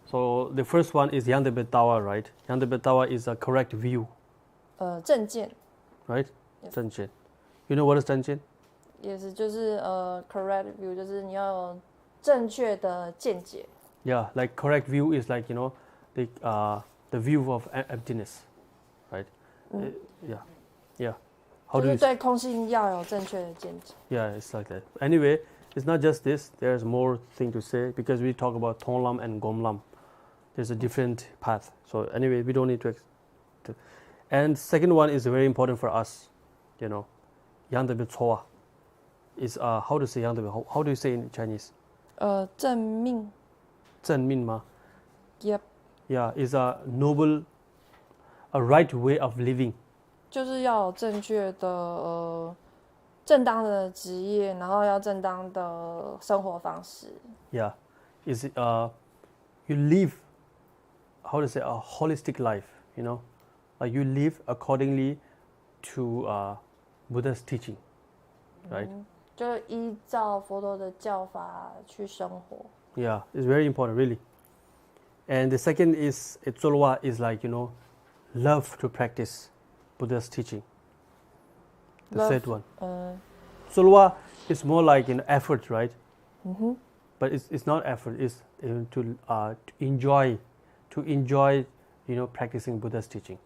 So the first one is Yandebe Tawa, right? Yandebe Tawa is a correct view. 正见。 Right? Yes. 正见. You know what is 正见? 也是就是correct view，就是你要有正确的见解。 Yeah, like correct view is like the view of emptiness, right? Yeah. How 就 do 是 you? 对空性要有正确的见解。 Yeah, it's like that. Anyway, it's not just this. There's more thing to say because we talk about Tonglam and Gomlam. There's a different path. So anyway, we don't need to. And second one is very important for us. Yandebe Chowa is how to say Yandebe? How do you say in Chinese? 正命。正命吗? Yep. Yeah, is a noble, a right way of living. 就是要有正确的正当的职业，然后要正当的生活方式。 Yeah, is you live, how to say, a holistic life. Like you live accordingly to Buddha's teaching, right? 就依照佛陀的教法去生活。 Yeah, it's very important, really. And the second is Tsolwa is like love to practice Buddha's teaching. The third one. Tsolwa is more like effort, right? But it's not effort. It's to enjoy, practicing Buddha's teaching.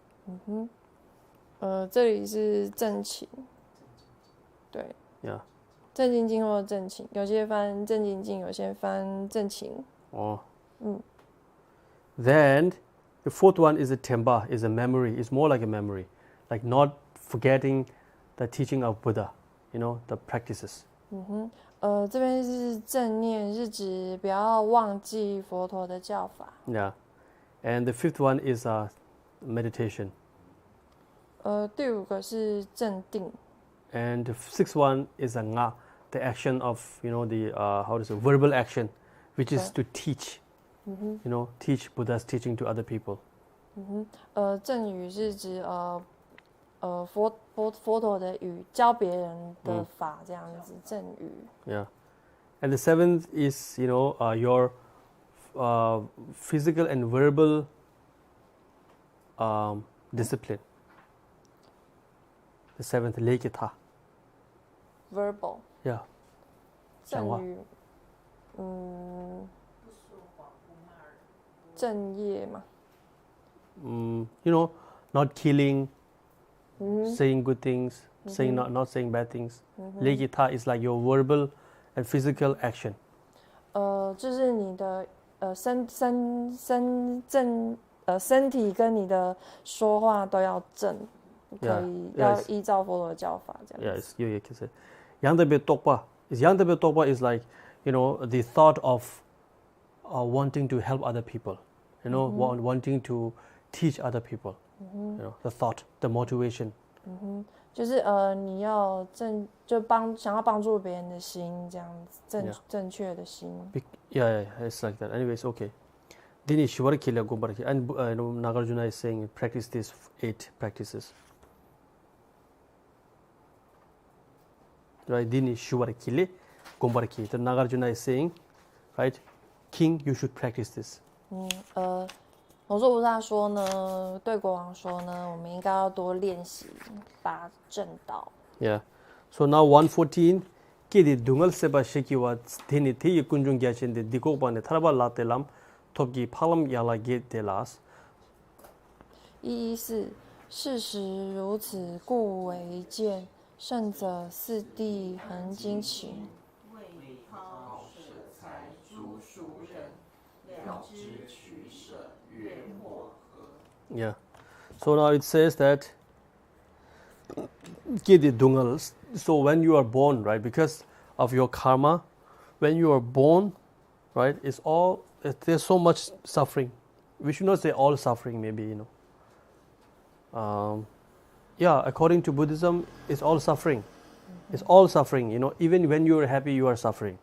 这里是正勤，对。Yeah. 正经经或正勤，有些翻正经经，有些翻正勤。Oh. Then the fourth one is a temba, is a memory. It's more like a memory, like not forgetting the teaching of Buddha, the practices. 这边是正念，是指不要忘记佛陀的教法。Yeah. And the fifth one is meditation. 第5个是正定。And the sixth one is the action of, the how to say, verbal action, which is to teach. Teach Buddha's teaching to other people. 正语是指佛陀的语，教别人的法这样子，正语。Yeah. And the seventh is, your physical and verbal discipline. The seventh, lekita. Verbal. Yeah. 正语，正业嘛。Not killing, saying good things, not saying bad things. Lekita is like your verbal and physical action. 就是你的身体跟你的说话都要正，可以要依照佛陀的教法这样子。Yes, Yangdabe Tokpa is like, the thought of wanting to help other people, wanting to teach other people, the thought, the motivation. 就是你要想要帮助别人的心，这样子正确的心。Yeah, it's like that. Anyways, okay. Dini Shivara Kila Gombaraki. And Nagarjuna is saying practice these 8 practices. Right? Dini Shivara Kile Gombaraki. The Nagarjuna is saying, right? King, you should practice this. 龙树菩萨说呢，对国王说呢，我们应该要多练习八正道。Yeah. So now 114. Kidi dungal seba shekiwa dini te kunjung gyachin de dikopane tharaba latelam toki palam yala ge delas. 114事实如此，故为鉴。胜者四谛恒精勤。为抛舍财诸熟人，了知取舍越或合。Yeah. So now it says that Kidi dungal. So when you are born, right, because of your karma, when you are born, right, there's so much suffering. We should not say all suffering, maybe, according to Buddhism, it's all suffering. It's all suffering, even when you are happy, you are suffering.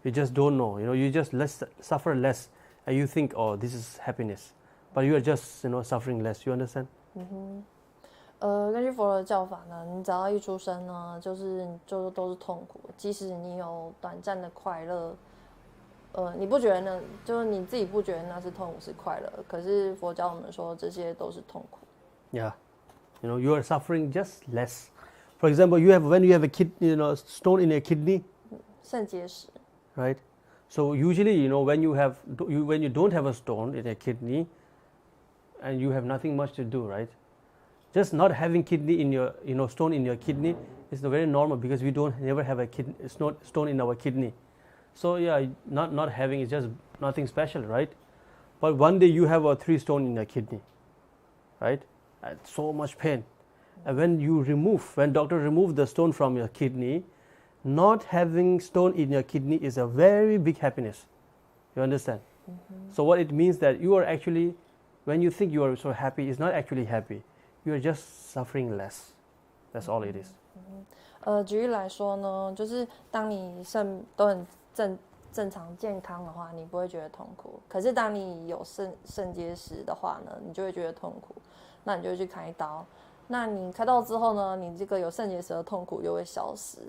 You just don't know, you just suffer less, and you think, oh, this is happiness. But you are just, suffering less. You understand? 根据佛陀的教法呢，你只要一出生呢，就都是痛苦。即使你有短暂的快乐，你不觉得呢？就是你自己不觉得那是痛苦是快乐，可是佛教我们说这些都是痛苦。Yeah, you are suffering just less. For example, when you have a stone in your kidney. 肾结石。Right. So usually, when you don't have a stone in your kidney, and you have nothing much to do, right? Just not having kidney in your, stone in your kidney is very normal because we never have a stone in our kidney. So yeah, not having is just nothing special, right? But one day you have a 3 stone in your kidney, right? And so much pain. And when doctor remove the stone from your kidney, not having stone in your kidney is a very big happiness. You understand? So what it means that you are actually, when you think you are so happy, it's not actually happy. You are just suffering less. That's all it is. 举例来说呢，就是当你肾都很正常健康的话，你不会觉得痛苦。可是当你有肾结石的话呢，你就会觉得痛苦。那你就会去开刀。那你开刀之后呢，你这个有肾结石的痛苦又会消失。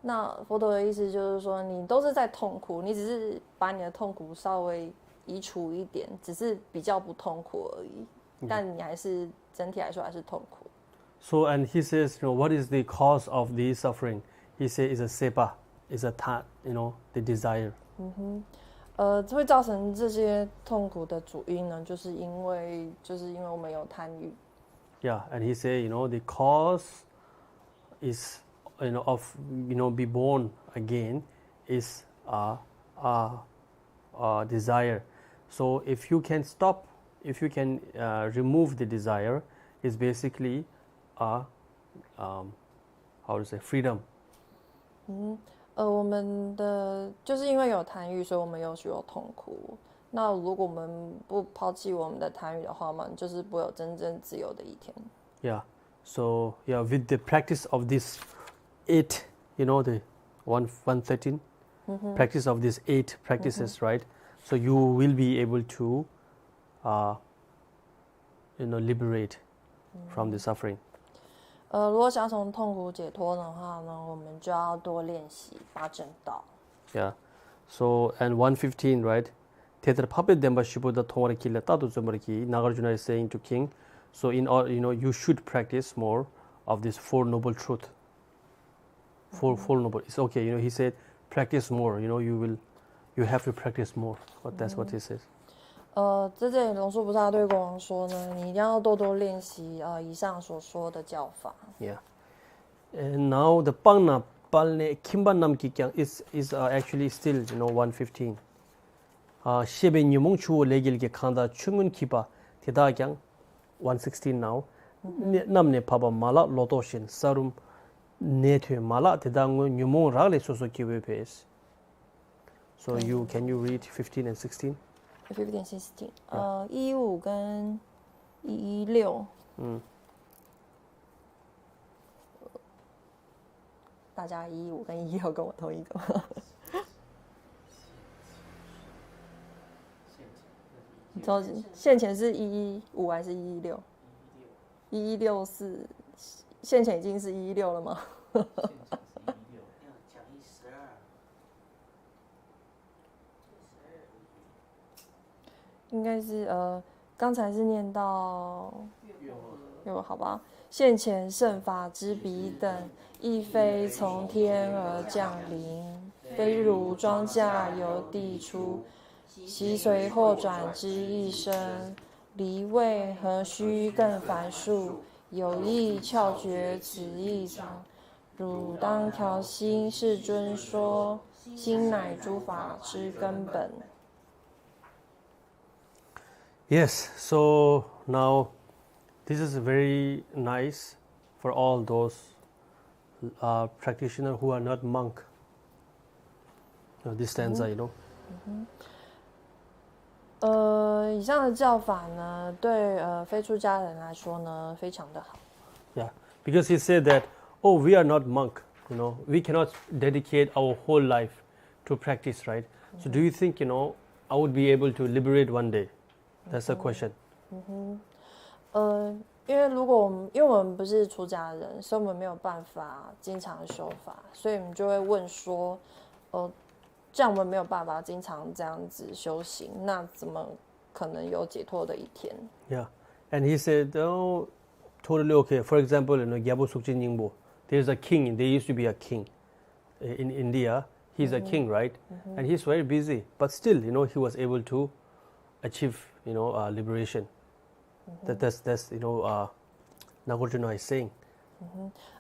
那佛陀的意思就是说，你都是在痛苦，你只是把你的痛苦稍微移除一点，只是比较不痛苦而已。但你还是整体来说还是痛苦。So and he says, what is the cause of the suffering? He says it's a sepa, it's a the desire. 会造成这些痛苦的主因呢，就是因为我们有贪欲。Yeah, and he say, the cause is, of, be born again is desire. So if you can remove the desire, is basically how to say, freedom. 我们的就是因为有贪欲，所以我们有许多痛苦。那如果我们不抛弃我们的贪欲的话，我们就是不会有真正自由的一天。Yeah. So with the practice of this 8, the 113 practice of these 8 practices, right? So you will be able to, liberate from the suffering. 如果想从痛苦解脱的话呢，我们就要多练习八正道。Yeah. So and 115, right? Tetra Papet Demba Shibuda Tomara Killa Tatu Zomariki, Nagarjuna is saying to King, so in all, you should practice more of this 4 noble truth. Four noble. It's okay, he said practice more, you have to practice more. But that's what he says. 在这里龙树菩萨对国王说呢，你一定要多多练习以上所说的教法。Yeah. And now the Pangna Palne Kimban Nam Kikyang is actually still, 115. Shebe Nyumung Chu Legil Ge Khanda Chungun Kipa Tida Kyang 116 now. Namne Papa Mala Lotoshin Sarum Nethe Mala Tidangu Nyumung Rale Soso Kiwe Pace. So can you read 15 and 16? 15, 16. 115跟116。大家115跟116跟我同一个吗？现前是115还是116？116是现前已经是116了吗？应该是刚才是念到好吧？现前圣法之彼等，亦非从天而降临，非如庄稼由地出，其随或转之一生，离位何须更繁数？有意窍诀此一场，汝当调心世尊说，心乃诸法之根本。Yes, so now this is very nice for all those practitioners who are not monk. This stanza, 以上的教法呢，对非出家人来说呢，非常的好。Yeah, because he said that, we are not monk, we cannot dedicate our whole life to practice, right? So do you think, I would be able to liberate one day? That's the question. 因为我们不是出家人，所以我们没有办法经常修法，所以我们就会问说，这样我们没有办法经常这样子修行，那怎么可能有解脱的一天？ Yeah, and he said, totally okay. For example, Gyabo Sukjin Yingbo, there's a king. There used to be a king in India. He's a king, right? And he's very busy, but still, he was able to achieve, liberation. That's Nagarjuna is saying.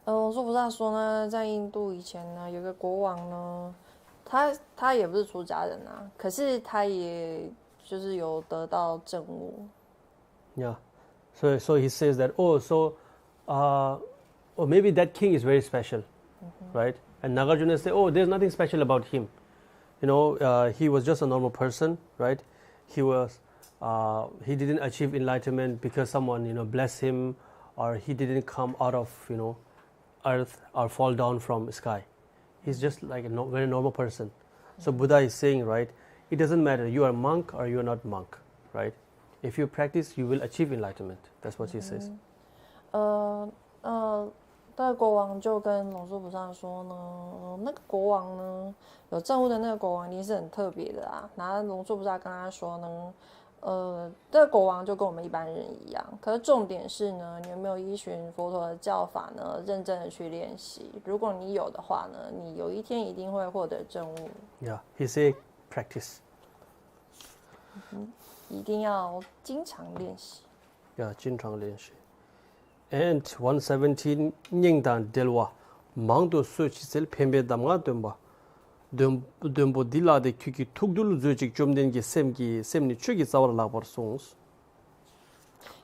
龙树菩萨说呢，在印度以前呢，有个国王呢，他也不是出家人啊，可是他也就是有得到证悟。Yeah, so he says that, maybe that king is very special, right? And Nagarjuna say, there's nothing special about him. He was just a normal person, right? He didn't achieve enlightenment because someone, blessed him, or he didn't come out of, earth or fall down from sky. He's just like a very normal person. So Buddha is saying, right, it doesn't matter, you are a monk or you are not monk, right? If you practice, you will achieve enlightenment. That's what he says. 那国王就跟龙树菩萨说呢，那个国王呢，有证悟的那个国王一定是很特别的啊。然后龙树菩萨跟他说呢，这个国王就跟我们一般人一样，可是重点是呢，你有没有依循佛陀的教法呢，认真的去练习？如果你有的话呢，你有一天一定会获得证悟。Yeah, he said practice. 一定要经常练习。Yeah, 经常练习。And 117 nyingdan delwa mangdo so chisel pembe damga demba dembo dilade küki tugdul zöcik jomdengi semni çögi zawar labar songs.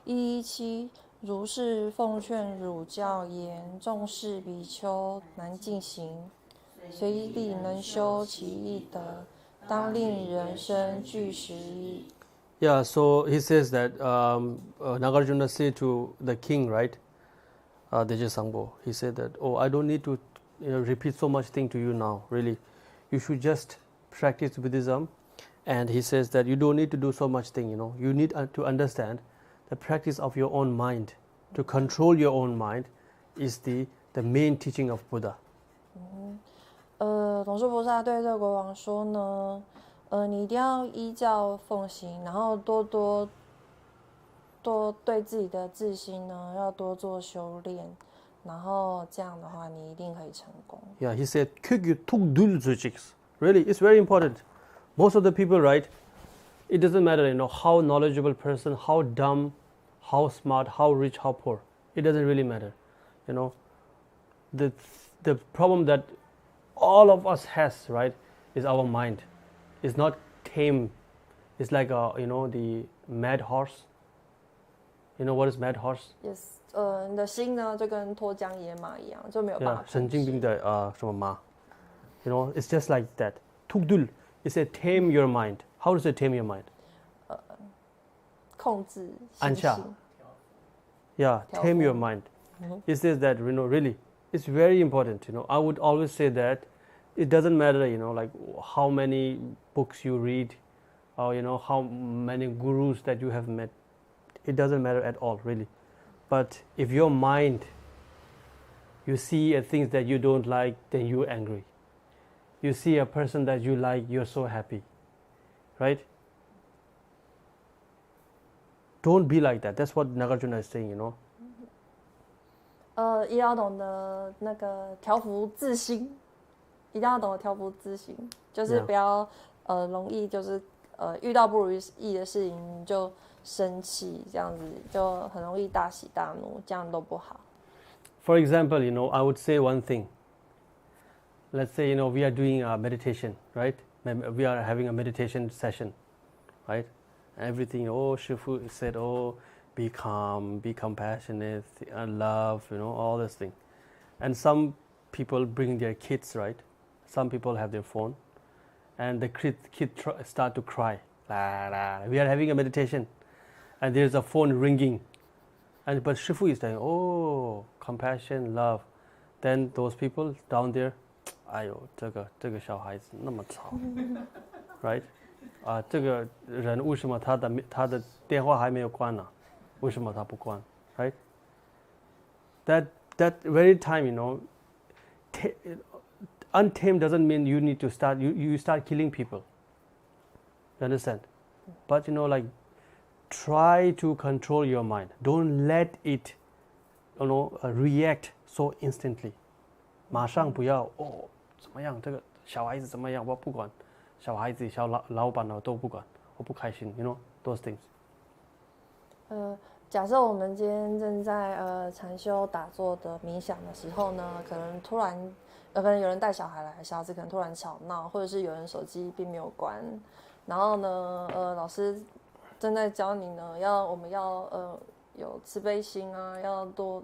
117如是奉劝汝教言，重视比丘难进行，随力能修其意德，当令人生具实意。 Yeah, so he says that Nagarjuna said to the king, right? Dejasangbo, he said that, oh, I don't need to repeat so much thing to you now, really. You should just practice Buddhism. And he says that you don't need to do so much thing, You need to understand the practice of your own mind. To control your own mind is the main teaching of Buddha. 龙树菩萨对这个国王说呢，你一定要依教奉行，然后多对自己的自心呢，要多做修炼，然后这样的话，你一定可以成功。 Yeah, he said, really, it's very important. Most of the people, right, it doesn't matter, how knowledgeable person, how dumb, how smart, how rich, how poor. It doesn't really matter. The problem that all of us has, right, is our mind. It's not tame. It's like the mad horse. You know what is mad horse? Yes， 你的心呢就跟脱缰野马一样，就没有办法。神经病的什么马 it's just like that. Tugdul is a tame your mind. How does it tame your mind? 控制安下。Yeah, tame your mind. It says that, really, it's very important. I would always say that it doesn't matter, like how many books you read, or how many gurus that you have met. It doesn't matter at all, really. But if your mind, you see things that you don't like, then you're angry. You see a person that you like, you're so happy, right? Don't be like that. That's what Nagarjuna is saying, 也要懂得那个调伏自心，一定要懂得调伏自心，就是不要容易就是遇到不如意的事情就生气，这样子就很容易大喜大怒，这样都不好。For example, I would say one thing. Let's say, we are doing a meditation, right? We are having a meditation session, right? Everything, Shifu said, be calm, be compassionate, love, all this thing. And some people bring their kids, right? Some people have their phone. And the kid start to cry. La, la. We are having a meditation. And there's a phone ringing. But Shifu is saying, compassion, love. Then those people down there, 哎呦，这个小孩子那么吵 ，right？ 这个人为什么他的电话还没有关呢？为什么他不关 ？Right？ That very time, untamed doesn't mean you need to start. You start killing people. You understand? But like, try to control your mind. Don't let it, react so instantly. 马上不要怎么样？这个小孩子怎么样？我不管，小孩子、小老板我都不管，我不开心。those things. 假设我们今天正在禅修打坐的冥想的时候呢，可能突然可能有人带小孩来，小孩子可能突然吵闹，或者是有人手机并没有关，然后呢，老师正在教你呢，我们要有慈悲心啊，要多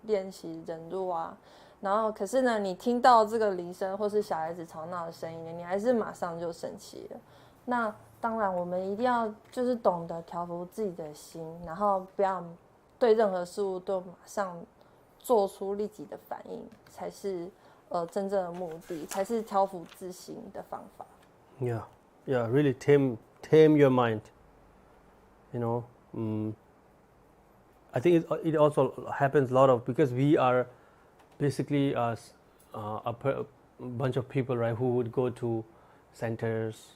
练习忍辱啊。然后，可是呢，你听到这个铃声或是小孩子吵闹的声音，你还是马上就生气了。那当然，我们一定要就是懂得调伏自己的心，然后不要对任何事物都马上做出立即的反应，才是真正的目的，才是调伏自心的方法。Yeah, really tame your mind. I think it also happens a lot of because we are basically a bunch of people, right, who would go to centers,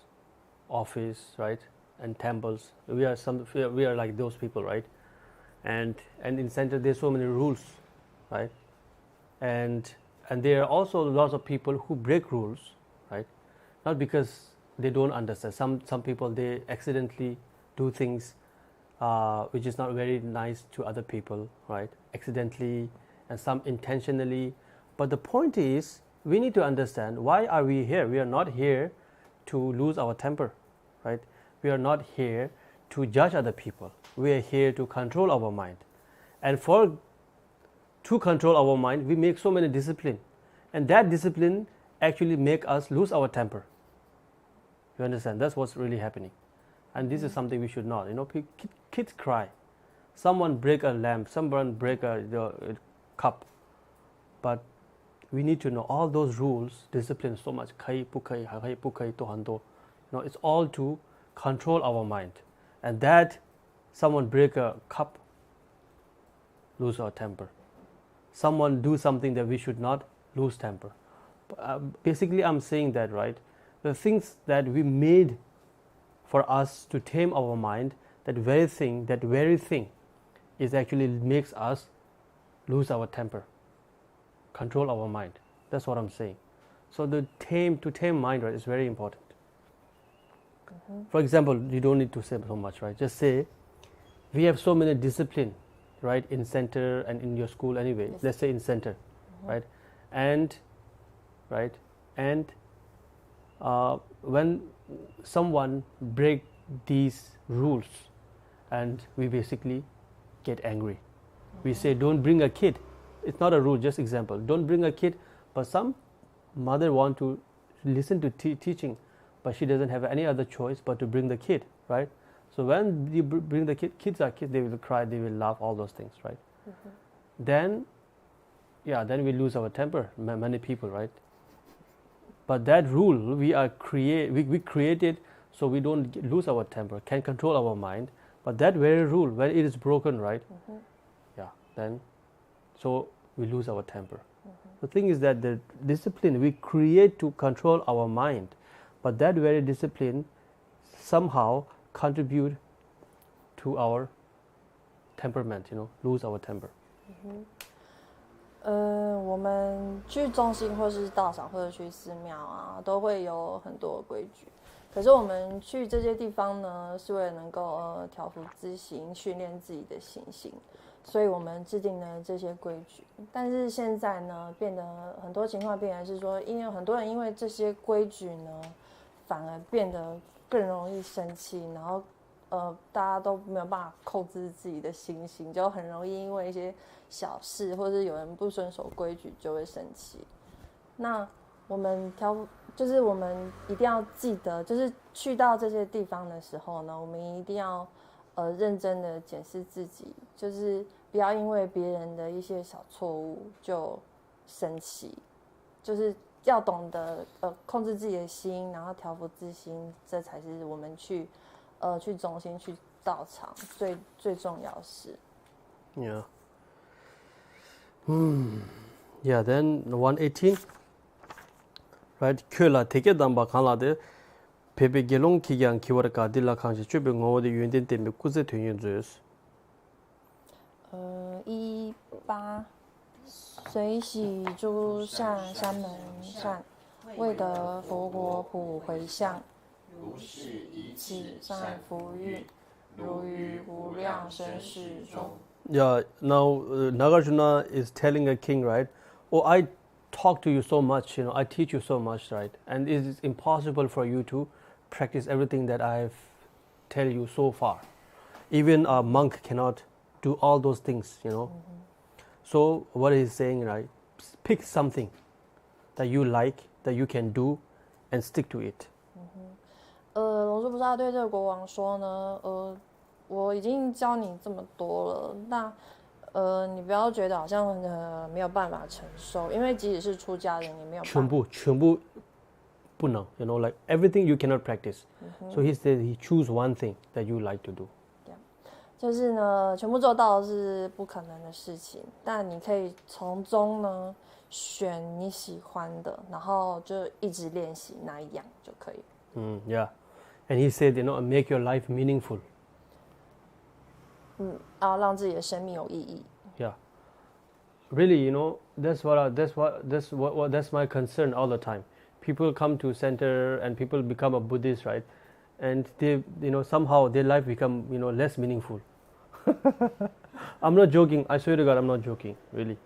office, right, and temples. We are like those people, right, and in center there's so many rules, right, and there are also lots of people who break rules, right, not because they don't understand. Some people they accidentally do things which is not very nice to other people, right? Accidentally and some intentionally. But the point is, we need to understand, why are we here? We are not here to lose our temper, right? We are not here to judge other people. We are here to control our mind. And to control our mind, we make so many discipline. And that discipline actually make us lose our temper. You understand? That's what's really happening. And this is something we should not. Kids cry. Someone break a lamp, someone break a cup. But we need to know all those rules, discipline so much. It's all to control our mind. And that someone break a cup, lose our temper. Someone do something that we should not, lose temper. Basically, I'm saying that, right? The things that we made for us to tame our mind, that very thing is actually makes us lose our temper, control our mind. That's what I'm saying. So to tame mind, right, is very important. For example, you don't need to say so much, right? Just say, we have so many discipline, right, in center and in your school anyway. Yes. Let's say in center, right? And when someone break these rules, and we basically get angry. We say, don't bring a kid. It's not a rule, just example. Don't bring a kid, but some mother want to listen to teaching, but she doesn't have any other choice but to bring the kid, right? So when you bring the kids are kids, they will cry, they will laugh, all those things, right? Then we lose our temper, many people, right? But that rule we created so we don't lose our temper, can control our mind. But that very rule, when it is broken, right? Then so we lose our temper. The thing is that the discipline we create to control our mind, but that very discipline somehow contribute to our temperament, lose our temper. 我们去中心或是道场或者去寺庙啊，都会有很多规矩。可是我们去这些地方呢，是为了能够调伏自心，训练自己的心性，所以我们制定了这些规矩。但是现在呢，变得很多情况变成是说，因为很多人因为这些规矩呢，反而变得更容易生气，然后大家都没有办法控制自己的心性，就很容易因为一些小事，或是有人不遵守规矩就会生气。那我们就是我们一定要记得，就是去到这些地方的时候呢，我们一定要认真的检视自己，就是不要因为别人的一些小错误就生气，就是要懂得控制自己的心，然后调伏自心，这才是我们去中心去道场最重要的事。Yeah. Yeah. Then 118. Right. Kyola teke damba kanlade pepe gelong kigyang kiwara ka dilla kangshi chube ngode yunden teme kuze tönyen zoyos. 18随喜诸善山门善，为得佛国普回向，如是一此善福运，如于无量生世中。Yeah, now Nagarjuna is telling a king, right? Oh, I talk to you so much, I teach you so much, right? And it is impossible for you to practice everything that I tell you so far. Even a monk cannot do all those things, So what he's saying, right? Pick something that you like, that you can do, and stick to it. 龙树菩萨对这个国王说呢，我已经教你这么多了，那你不要觉得好像没有办法承受，因为即使是出家人，你没有办法。全部不能 like everything you cannot practice. So he said he choose one thing that you like to do. 就是呢，全部做到是不可能的事情，但你可以从中呢选你喜欢的，然后就一直练习那一样就可以。Yeah, and he said, make your life meaningful. 要让自己的生命有意义。Yeah, really, that's my concern all the time. People come to center and people become a Buddhist, right? and they, somehow their life become, less meaningful. I'm not joking. I swear to God, I'm not joking. Really.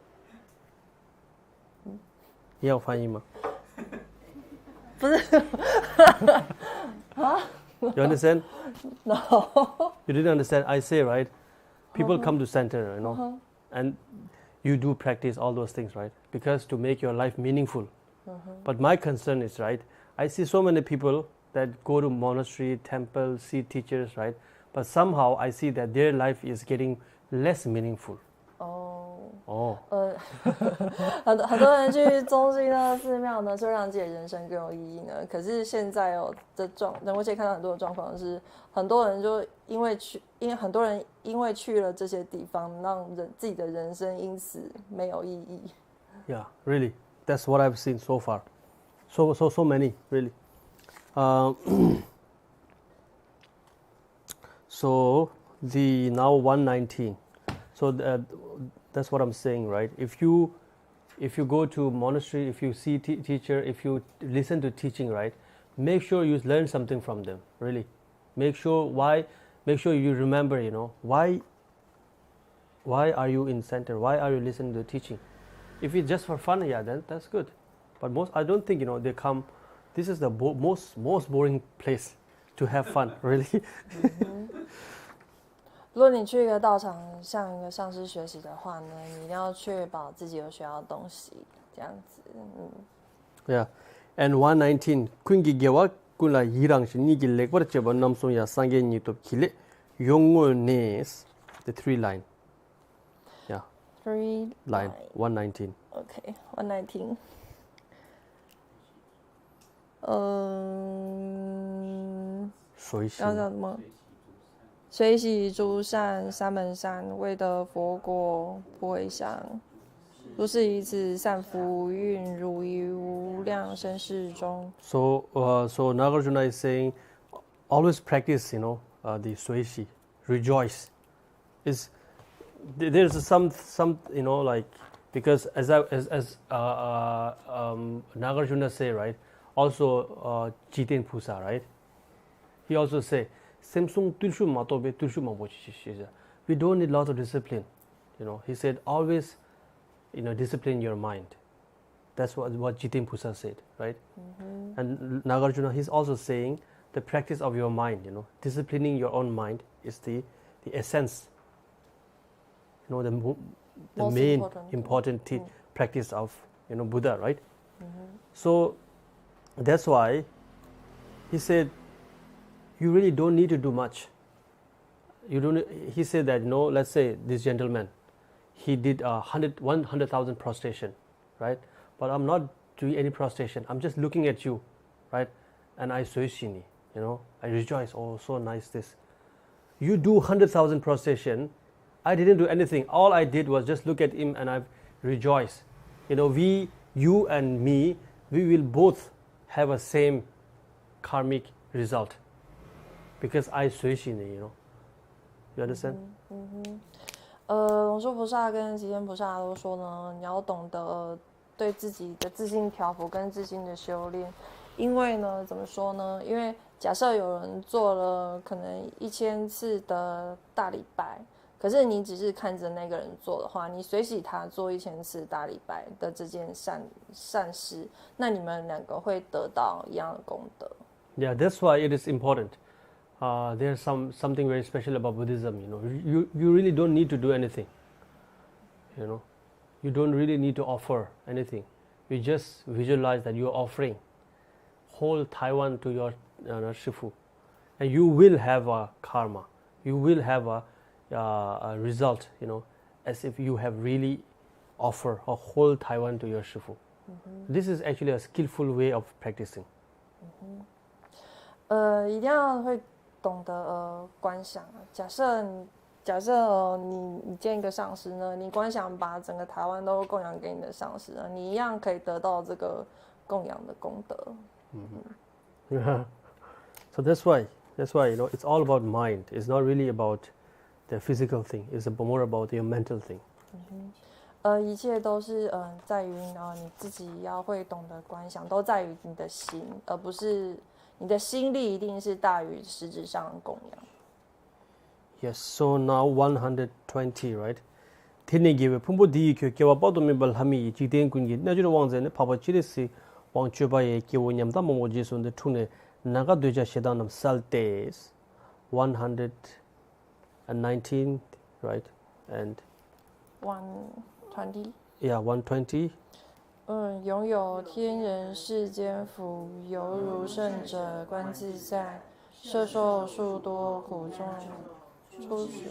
你要翻译吗？不是。You understand? No. You didn't understand. I say, right? People come to center, and you do practice all those things, right? Because to make your life meaningful. But my concern is, right? I see so many people that go to monastery, temple, see teachers, right? But somehow I see that their life is getting less meaningful. Oh. 很多人去宗经呢、寺庙呢，是会让自己的人生更有意义呢。可是现在我可以看到很多的状况是，很多人就很多人因为去了这些地方，让自己的人生因此没有意义。Yeah, really. That's what I've seen so far. So many, really. So the now 119. So that's what I'm saying, right? If you go to monastery, if you see teacher, if you listen to teaching, right? Make sure you learn something from them. Really, make sure you remember. Why are you in center? Why are you listening to teaching? If it's just for fun, yeah, then that's good. But I don't think they come. This is the most boring place to have fun. Really. 如果你去一个道场向一个上师学习的话呢，你一定要确保自己有学到东西，这样子。Yeah, and 119 kungi gewa kula yirang shini gile kwar cheba namsong ya sangye ni top kile yongo nes the 3 line. Yeah. 3 line 119. Okay, 119. 水洗。要叫什么？水洗诸善，三门善，为得佛果不回向。如是以此善福蕴如于无量生世中。So Nagarjuna is saying, always practice, the suishi, rejoice. There's some like, because as Nagarjuna say, right? Also Jiten Pusa, right? He also say, we don't need lots of discipline. He said always, discipline your mind. That's what Jiten Pusa said, right? And Nagarjuna, he's also saying the practice of your mind. Disciplining your own mind is the essence. The main important practice of Buddha, right? So that's why he said, you really don't need to do much. He said that, let's say this gentleman, he did 100,000 prostration, right? But I'm not doing any prostration. I'm just looking at you, right? And I soishini, I rejoice. Oh, so nice this. You do 100,000 prostration. I didn't do anything. All I did was just look at him and I rejoice. You and me, we will both have a same karmic result. Because I suishini, You understand? 龙树菩萨跟吉天菩萨都说呢，你要懂得对自己的自信调伏跟自信的修炼。因为呢，怎么说呢？因为假设有人做了可能1000次的大礼拜，可是你只是看着那个人做的话，你随喜他做1000次大礼拜的这件善事，那你们两个会得到一样的功德。Yeah, that's why it is important. There's something very special about Buddhism. You really don't need to do anything. You don't really need to offer anything. You just visualize that you're offering whole Taiwan to your Shifu, and you will have a karma. You will have a result. As if you have really offered a whole Taiwan to your Shifu. This is actually a skillful way of practicing. 一定要会懂得观想啊。假设你见一个上师呢，你观想把整个台湾都供养给你的上师呢，你一样可以得到这个供养的功德。Yeah. So that's why it's all about mind. It's not really about the physical thing. It's more about your mental thing. 一切都是在于你自己要会懂得观想，都在于你的心，而不是你的心力一定是大于实质上的供养。Yes, so now 120, right? Tene gewe pumbo di kyo kewa pado me bal hami jiten kungi na juro wang zene papa chirisi wang choba ye kewo nyamda momo jesu nde tune naga doja shedanam saltes 119, right? And 120. Yeah, 120. 拥有天人世间福，犹如圣者观自在，摄受数多苦中出世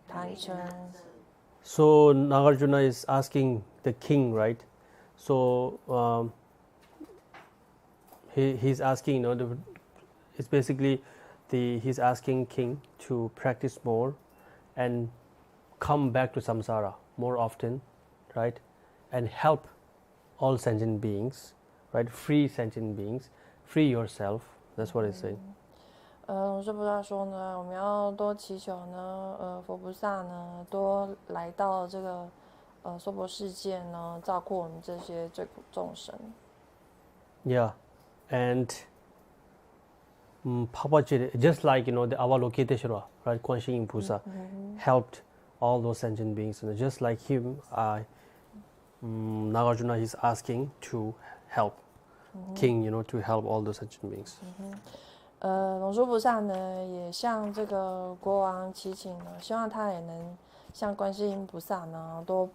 坛城。So Nagarjuna is asking the king, right? So he's asking, it's basically he's asking king to practice more and come back to samsara more often, right? And help all sentient beings, right? Free sentient beings, free yourself. That's what he's saying. 龙树菩萨说呢，我们要多祈求呢，佛菩萨呢，多来到这个娑婆世界呢，照顾我们这些罪苦众生。Yeah, and just like the Avalokiteshvara, right? Kuan Pusa helped all those sentient beings, just like him, Nagarjuna is asking to help king, to help all the sentient beings. 龙树菩萨呢，也向这个国王祈请呢，希望他也能像观世音菩萨呢，多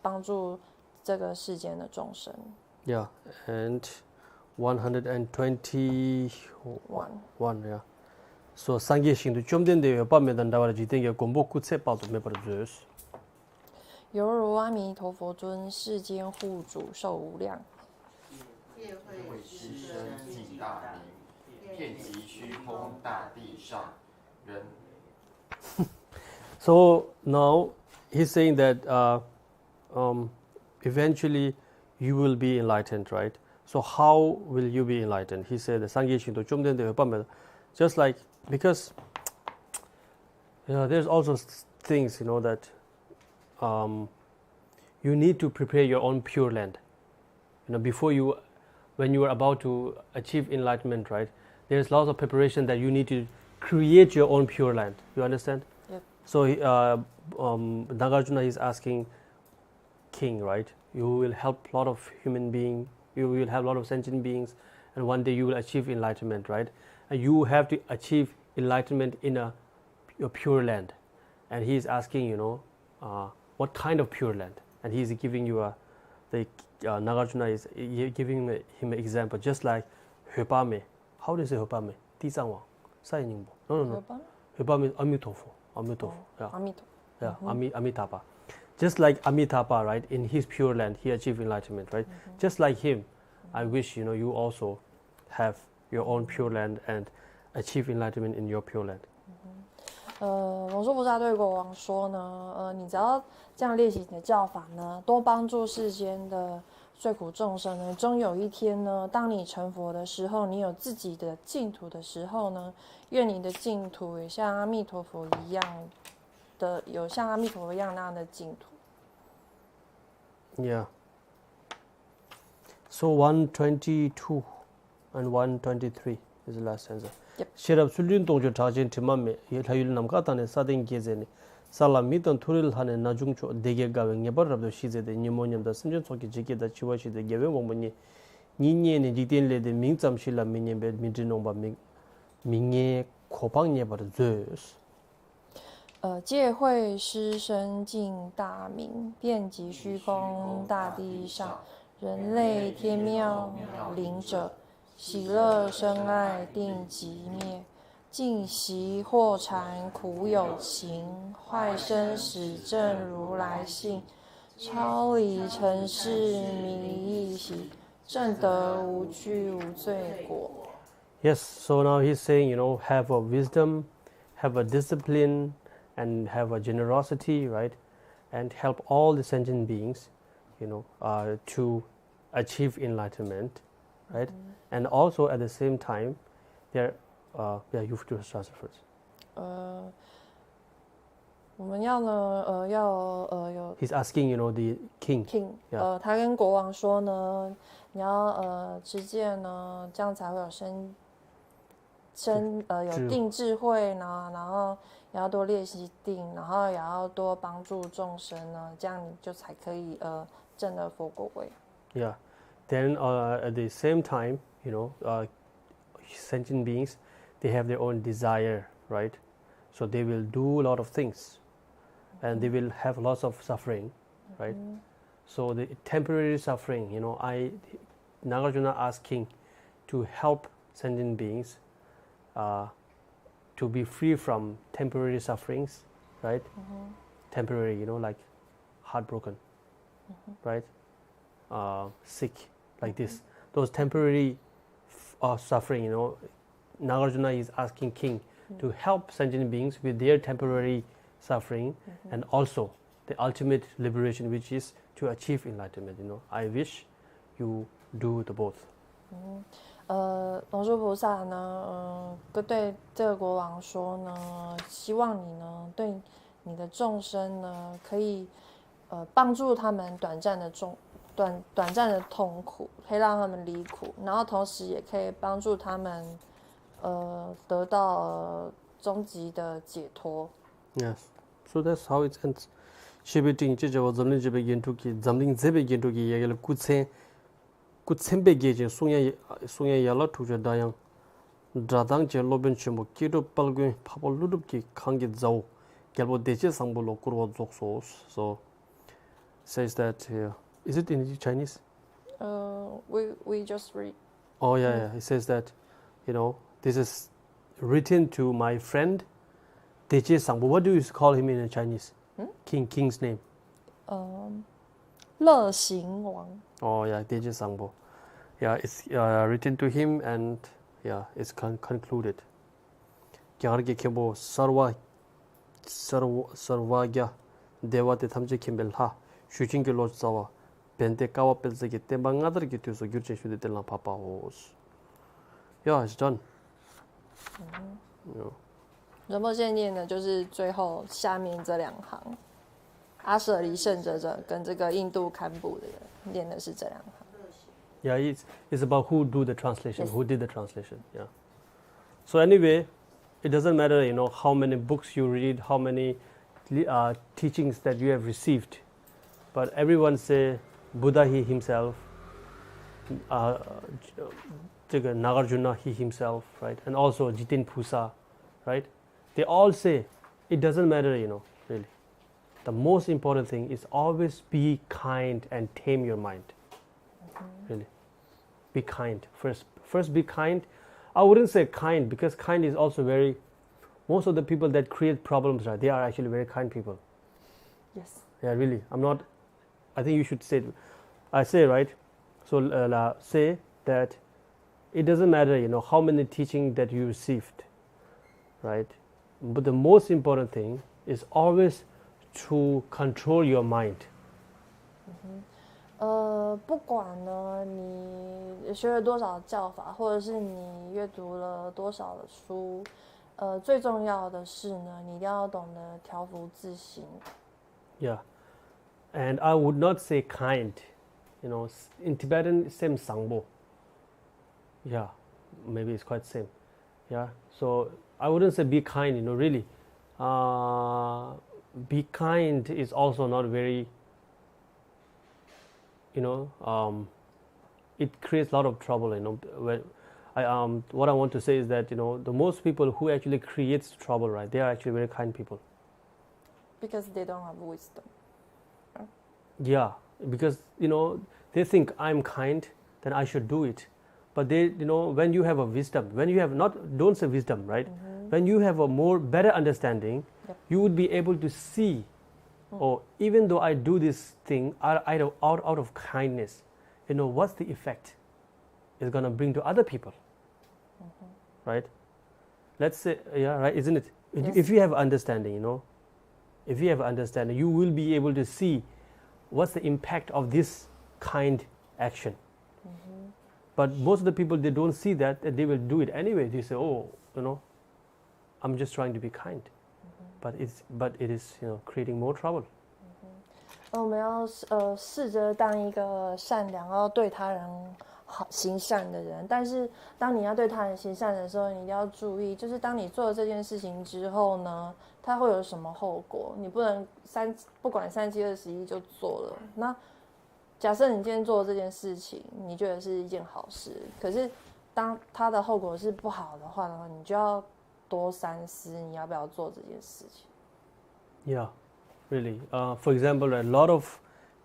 帮助这个世间的众生。Yeah, and 121, yeah. So 상계 신도 좀 된데요. 밤에는 나와라 지den게 공부 끝에 봐도 몇 번을 犹如阿弥陀佛尊，世间护主寿无量。业会师身尽大明。遍及虚空大地上人。So now he's saying that eventually you will be enlightened, right? So how will you be enlightened? He said, "상계신도 좀 된데 밤에." Just like because there's also things that you need to prepare your own pure land. Before when you are about to achieve enlightenment, right? There's lots of preparation that you need to create your own pure land. You understand? Yep. So Nagarjuna is asking king, right? You will help a lot of human beings. You will have a lot of sentient beings, and one day you will achieve enlightenment, right? And you have to achieve enlightenment in a pure land. And he is asking, what kind of pure land? And he is giving you Nagarjuna is giving him an example, just like Höpame. How do you say Höpame? Tisangwang, Saiyingbo. No. Höpame is Amitabha. Yeah. Yeah, Amitabha. Just like Amitabha, right? In his pure land, he achieved enlightenment, right? Just like him, I wish you also have your own pure land and achieve enlightenment in your pure land. 龙树菩萨对国王说呢，你只要这样练习你的教法呢，多帮助世间的罪苦众生呢，终有一天呢，当你成佛的时候，你有自己的净土的时候呢，愿你的净土也像阿弥陀佛一样的，有像阿弥陀佛一样那样的净土。Yeah. So 122 and 123 is the last stanza. Yep. Shirab sulin tongjo tajin timame yelhayul namkatane sadin gezene salam mitan turil hane najungcho dege gawe ngebar rabdo shizede nimonyam da simjon soki jike da chiwashi de gewe wongmoni ninye ne jitenle de mingzam shila minyembe mindrinongba mingye kopang nyebar zeus. 戒慧师身尽大明，遍及虚空大地上，人类天妙灵者，喜乐深爱定即灭，尽习惑禅苦有情，坏生死正如来性，超离尘世迷意习，正得无惧无罪果。 Yes, so now he's saying, have a wisdom, have a discipline, and have a generosity, right? And help all the sentient beings, to achieve enlightenment, right? And also at the same time, you have to translate first. 我们要呢，有 He's asking, the king.他跟国王说呢，你要持戒呢，这样才会有有定智慧呢，然后也要多练习定，然后也要多帮助众生呢，这样你就才可以证得佛果位。Yeah, then at the same time, sentient beings, they have their own desire, right? So they will do a lot of things, and they will have lots of suffering, right? So the temporary suffering, Nagarjuna asked king to help sentient beings to be free from temporary sufferings, right? Temporary, like heartbroken, right? Sick, like this. Those temporary suffering, Nagarjuna is asking king to help sentient beings with their temporary suffering and also the ultimate liberation, which is to achieve enlightenment. I wish you do the both. 龙树菩萨呢，对这个国王说呢，希望你呢，对你的众生呢，可以帮助他们短暂的痛苦，可以让他们离苦，然后同时也可以帮助他们得到终极的解脱。Yes, so that's how it ends. Shibiting chijawa zamling jibe gentuki zamling zebe gentuki yagel kutsembe geje sungya yala tuja dayang dradang je loben chimo kido palgun papol ludup ki khangi zau gelbo deche sangbo lokurwa zokso. So says that is it in Chinese? We just read. Oh yeah. It says that this is written to my friend Deche Sangbo. What do you call him in Chinese? King's name? 乐行王. Oh yeah, Deche Sangbo. Yeah, it's written to him and it's concluded. Gyarge kembo sarvagya devate thamje kembelha shuchinge lojsawa bente kawa pelzege tembangadar ke tuso gyurche shude telna papa hos. Yeah, it's done. 仁波切念的就是最后下面这2行，阿舍离圣者跟这个印度堪布的念的是这2行。Yeah, it's about who do the translation, Yes. who did the translation. Yeah. So anyway, it doesn't matter, how many books you read, how many teachings that you have received, but everyone say Buddha he himself, Nagarjuna he himself, right, and also Jitin Pusa, right. They all say it doesn't matter, really. The most important thing is always be kind and tame your mind. Really, be kind. First be kind. I wouldn't say kind because kind is also most of the people that create problems, right, they are actually very kind people. Yes. Yeah, really. I think you should say, I say, right, so say that it doesn't matter, how many teaching that you received, right, but the most important thing is always to control your mind. 不管呢你学了多少教法，或者是你阅读了多少的书，最重要的是呢，你一定要懂得调伏自心。Yeah, and I would not say kind, in Tibetan same sangbo. Yeah, maybe it's quite same. Yeah, so I wouldn't say be kind, really. Be kind is also not very, it creates a lot of trouble, what I want to say is that, the most people who actually creates trouble, right, they are actually very kind people. Because they don't have wisdom. Yeah, because, they think I'm kind, then I should do it. But they, when you have a wisdom, when you have don't say wisdom, right? When you have a better understanding, Yep. you would be able to see, even though I do this thing out of kindness, what's the effect it's going to bring to other people, right? Let's say, yeah, right, isn't it? Yes. If you have understanding, if you have understanding, you will be able to see what's the impact of this kind action. But most of the people, they don't see that, and they will do it anyway. They say, I'm just trying to be kind. But it is creating more trouble. 我们要试着当一个善良，然后对他人行善的人，但是当你要对他人行善的时候，你一定要注意，就是当你做了这件事情之后呢，它会有什么后果？你不能不管3721就做了。那假设你今天做这件事情，你觉得是一件好事，可是当它的后果是不好的话呢，你就要多三思，你要不要做这件事情。Yeah, really. For example, a lot of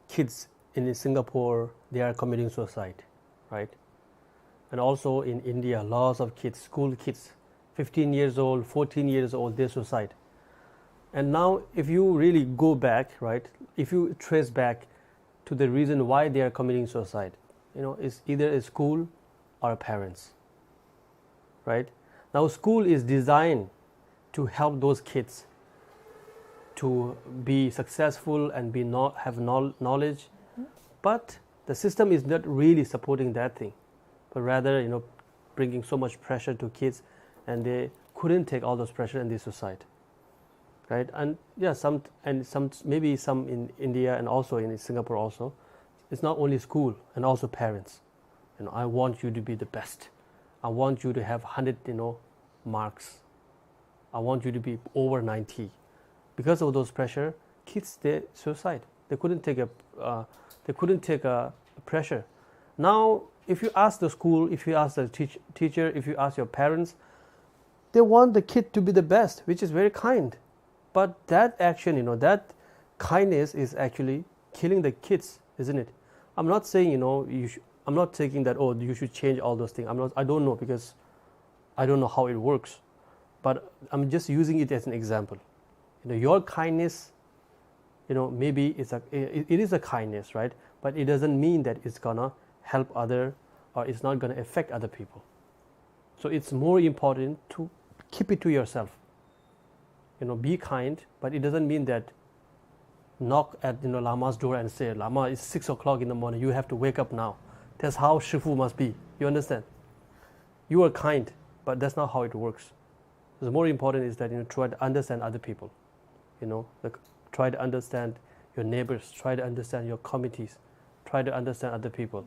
kids in Singapore, they are committing suicide, right? And also in India, lots of kids, school kids, 15 years old, 14 years old, they suicide. And now if you really go back, right, if you trace back to the reason why they are committing suicide, it's either a school or parents, right? Now school is designed to help those kids to be successful and have knowledge, but the system is not really supporting that thing, but rather bringing so much pressure to kids, and they couldn't take all those pressure and they suicide, right? And yeah, some maybe some in India and also in Singapore also, it's not only school and also parents. I want you to be the best. I want you to have 100 marks. I want you to be over 90. Because of those pressure, kids, they suicide. They couldn't take a pressure. Now, if you ask the school, if you ask the teacher, if you ask your parents, they want the kid to be the best, which is very kind. But that action, that kindness is actually killing the kids, isn't it? I'm not saying, I'm not taking that, oh, you should change all those things. I don't know, because I don't know how it works. But I'm just using it as an example. Your kindness, maybe it is a kindness, right? But it doesn't mean that it's gonna help other, or it's not gonna affect other people. So it's more important to keep it to yourself. Be kind, but it doesn't mean that knock at Lama's door and say, Lama, it's 6 o'clock in the morning, you have to wake up now. That's how Shifu must be. You understand? You are kind, but that's not how it works. The more important is that try to understand other people. Try to understand your neighbors, try to understand your committees, try to understand other people.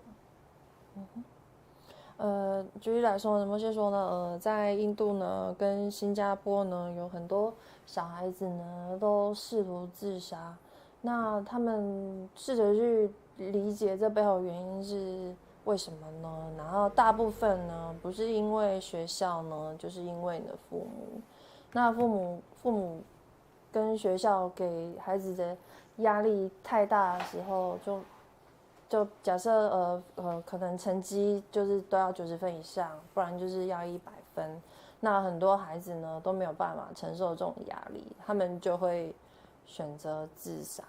举例来说呢，摩羯说呢，在印度呢跟新加坡呢，有很多小孩子呢都试图自杀。那他们试着去理解这背后原因是为什么呢？然后大部分呢不是因为学校呢，就是因为你的父母。那父母跟学校给孩子的压力太大的时候，就假设可能成绩就是都要90分以上，不然就是要100分。那很多孩子呢都没有办法承受这种压力，他们就会选择自杀。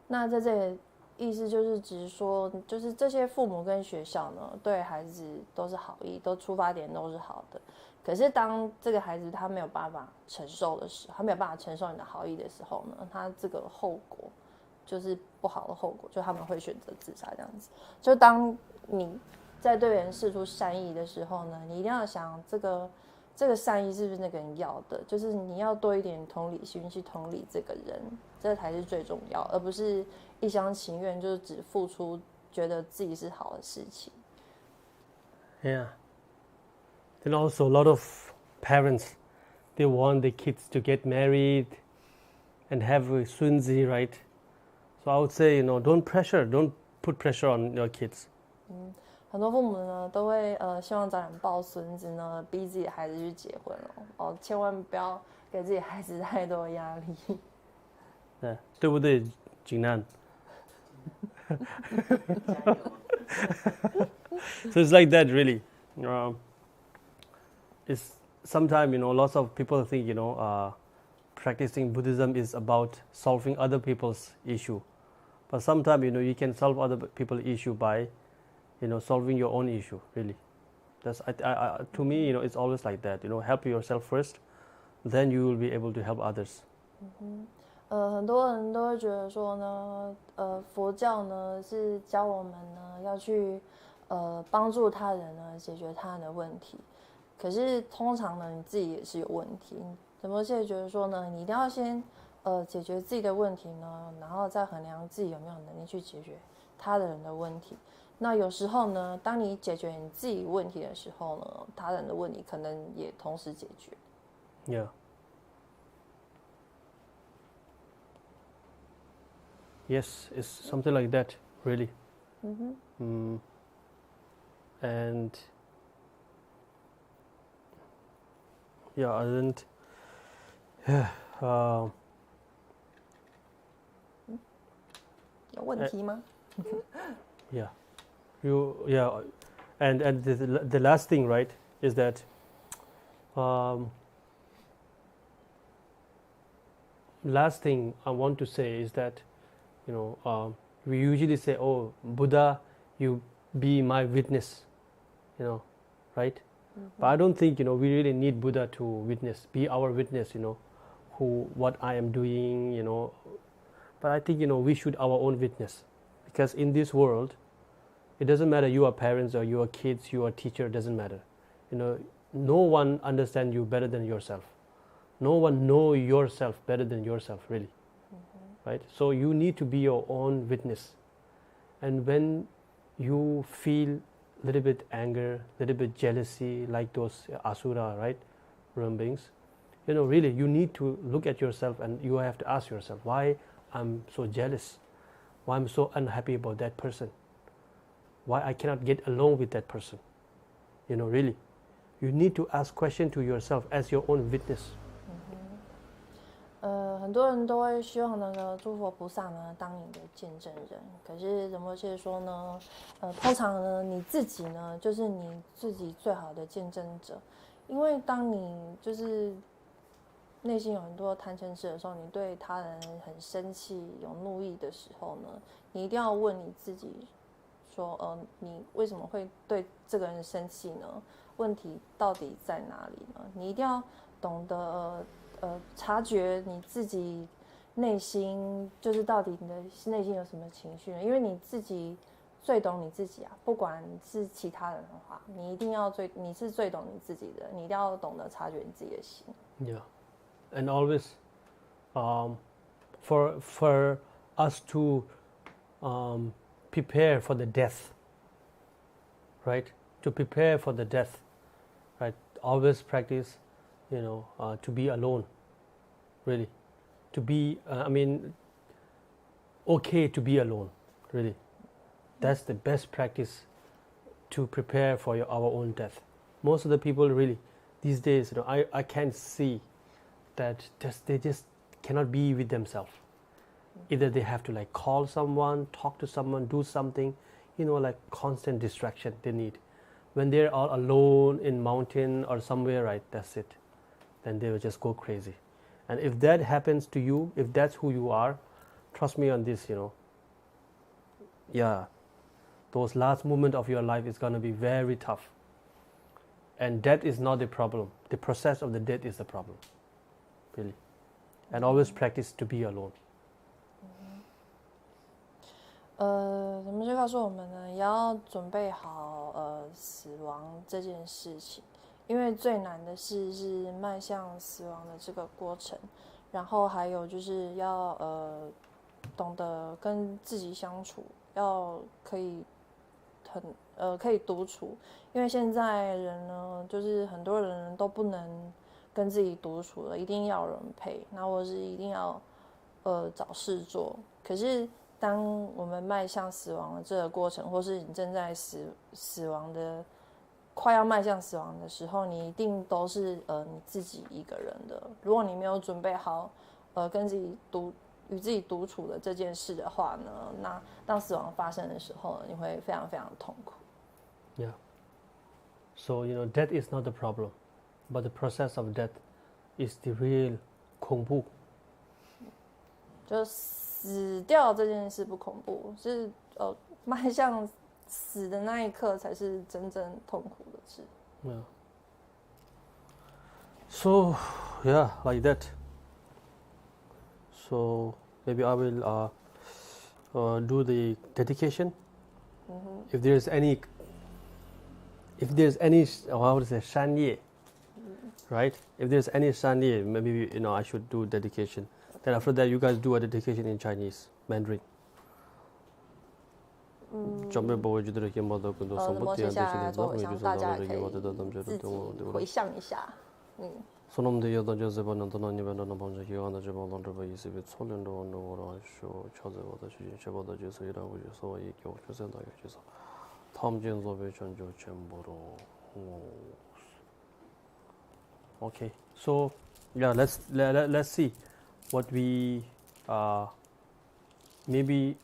那在这里意思就是指说，就是这些父母跟学校呢对孩子都是好意，都出发点都是好的。可是当这个孩子他没有办法承受的时候，他没有办法承受你的好意的时候呢，他这个后果就是不好的后果，就他们会选择自杀这样子。就当你在对人释出善意的时候呢，你一定要想这个善意是不是那个人要的，就是你要多一点同理心去同理这个人，这才是最重要，而不是一厢情愿就是只付出觉得自己是好的事情。Yeah. Then also a lot of parents, they want the kids to get married and have a swinzy, right? So I would say, don't put pressure on your kids. 很多父母呢都会希望早点抱孙子呢，逼自己的孩子去结婚哦，千万不要给自己孩子太多压力。对，对不对，景南？ So it's like that, really. It's sometimes lots of people think practicing Buddhism is about solving other people's issue, but sometimes you can solve other people's issue by solving your own issue. Really, that's to me it's always like that. Help yourself first, then you will be able to help others. 很多人都会觉得说呢，佛教呢是教我们呢要去帮助他人呢解决他人的问题。可是通常呢，你自己也是有问题。怎么现在觉得说呢？你一定要先解决自己的问题呢，然后再衡量自己有没有能力去解决他的人的问题。那有时候呢，当你解决你自己问题的时候呢，他人的问题可能也同时解决。Yeah. Yes, it's something like that, really. And yeah, I didn't. Yeah. 有问题吗？ Yeah. Yeah. And the last thing, right, is that last thing I want to say is that, we usually say, oh, Buddha, you be my witness, right? But I don't think, we really need Buddha to be our witness, what I am doing, But I think, we should our own witness. Because in this world, it doesn't matter you are parents or you are kids, you are teacher, it doesn't matter. No one understands you better than yourself. No one know yourself better than yourself, really. Right? So you need to be your own witness. And when you feel a little bit anger, a little bit jealousy, like those asura, right, realm beings, really you need to look at yourself and you have to ask yourself, why I'm so jealous, why I'm so unhappy about that person, why I cannot get along with that person. Really, you need to ask question to yourself as your own witness. 很多人都会希望那个诸佛菩萨呢当你的见证人，可是仁波切说呢，通常呢你自己呢就是你自己最好的见证者，因为当你就是内心有很多贪嗔痴的时候，你对他人很生气、有怒意的时候呢，你一定要问你自己说，你为什么会对这个人生气呢？问题到底在哪里呢？你一定要懂得察觉你自己内心，就是到底你的内心有什么情绪呢？因为你自己最懂你自己啊，不管是其他人的话，你是最懂你自己的，你一定要懂得察觉你自己的心。Yeah, and always, for us to prepare for the death, right? To prepare for the death, right? Always practice, to be alone, really. To be, okay to be alone, really. That's the best practice to prepare for our own death. Most of the people really, these days, I can see that they just cannot be with themselves. Either they have to call someone, talk to someone, do something, constant distraction they need. When they're all alone in mountain or somewhere, right, that's it. Then they will just go crazy. And if that happens to you, if that's who you are, trust me on this, yeah, those last moment of your life is going to be very tough. And death is not the problem. The process of the death is the problem, really. And always practice to be alone. 我们就告诉我们呢，也要准备好死亡这件事情，因为最难的事是迈向死亡的这个过程，然后还有就是要懂得跟自己相处，要可以可以独处，因为现在人呢，就是很多人都不能跟自己独处了，一定要有人陪，那或是一定要找事做，可是当我们迈向死亡的这个过程，或是你正在死亡的快要迈向死亡的时候，你一定都是你自己一个人的。如果你没有准备好跟与自己独处的这件事的话呢，那当死亡发生的时候，你会非常非常痛苦。Yeah. So death is not the problem, but the process of death is the real 恐怖。就死掉这件事不恐怖，是迈向死的那一刻才是真正痛苦的事。Yeah. So yeah, like that. So maybe I will do the dedication. If there's any, how to say, shanye, right? If there's any shanye, maybe I should do dedication. Then after that, you guys do a dedication in Chinese, Mandarin. 准备不会觉得给么的更多什么点的是的，我想大家可以自己回想一下。손놈들 여덟 여섯 번은 도나님의 번째 기간에 저번에 저번 20일 초년도 원으로 쇼 찾아보다 주신 저보다 주서 일하고 주서 얘기하고 주서 나게 주서 다음 전섭의 전조 전보로. Okay, so yeah, let's see what we maybe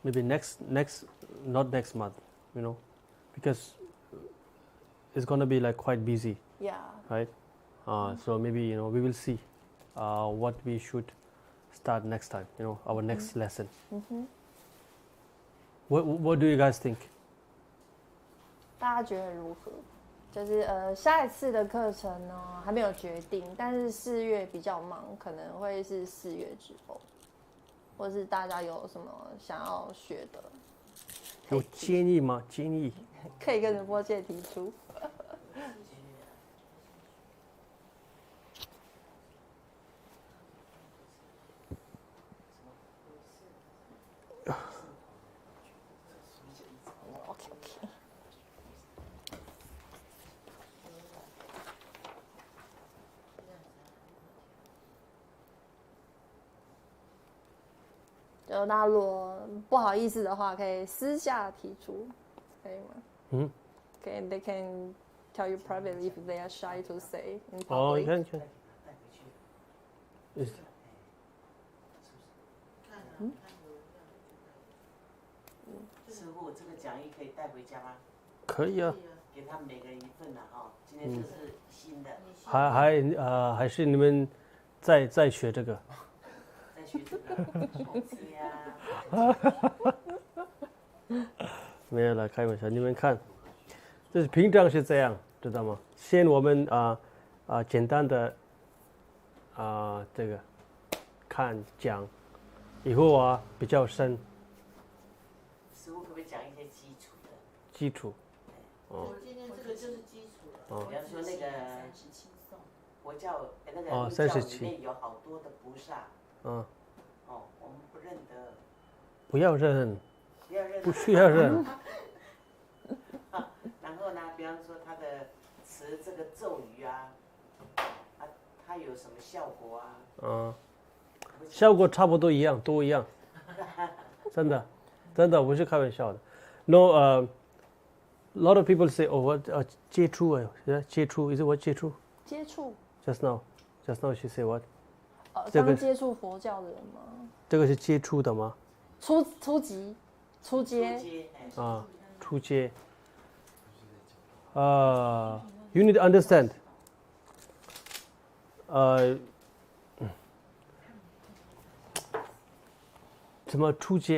next not next month, you know, because it's gonna be like quite busy. Yeah. Right. So maybe we will see what we should start next time. Our next lesson. What do you guys think? 大家觉得如何？就是下一次的课程呢还没有决定，但是4月比较忙，可能会是4月之后，或是大家有什么想要学的？有建议吗？建议可以跟仁波切提出。就大家如果不好意思的话，可以私下提出，可以吗？Okay, they can tell you privately if they are shy to say in public. 哦，你看。师傅，这个讲义可以带回家吗？可以啊。给他们每个人1份了哈。今天这是新的。还是你们再学这个。再学这个，好吃呀。没有了，开玩笑。你们看，这是平常是这样，知道吗？先我们简单的这个看讲，以后比较深。师傅可不可以讲一些基础的？基础。今天这个就是基础了。比方说那个佛教那个哦密教里面有好多的菩萨。我们不认得。不要认。不需要认。然后呢，比方说他的持这个咒语它有什么效果啊？效果差不多一样，都一样。真的不是开玩笑的。No, a lot of people say, "Oh, what 接触接触 is it what 接触？接触。Just now she say what？ 刚接触佛教的人吗？这个是接触的吗？初阶。初阶。You need to understand. 怎么初阶？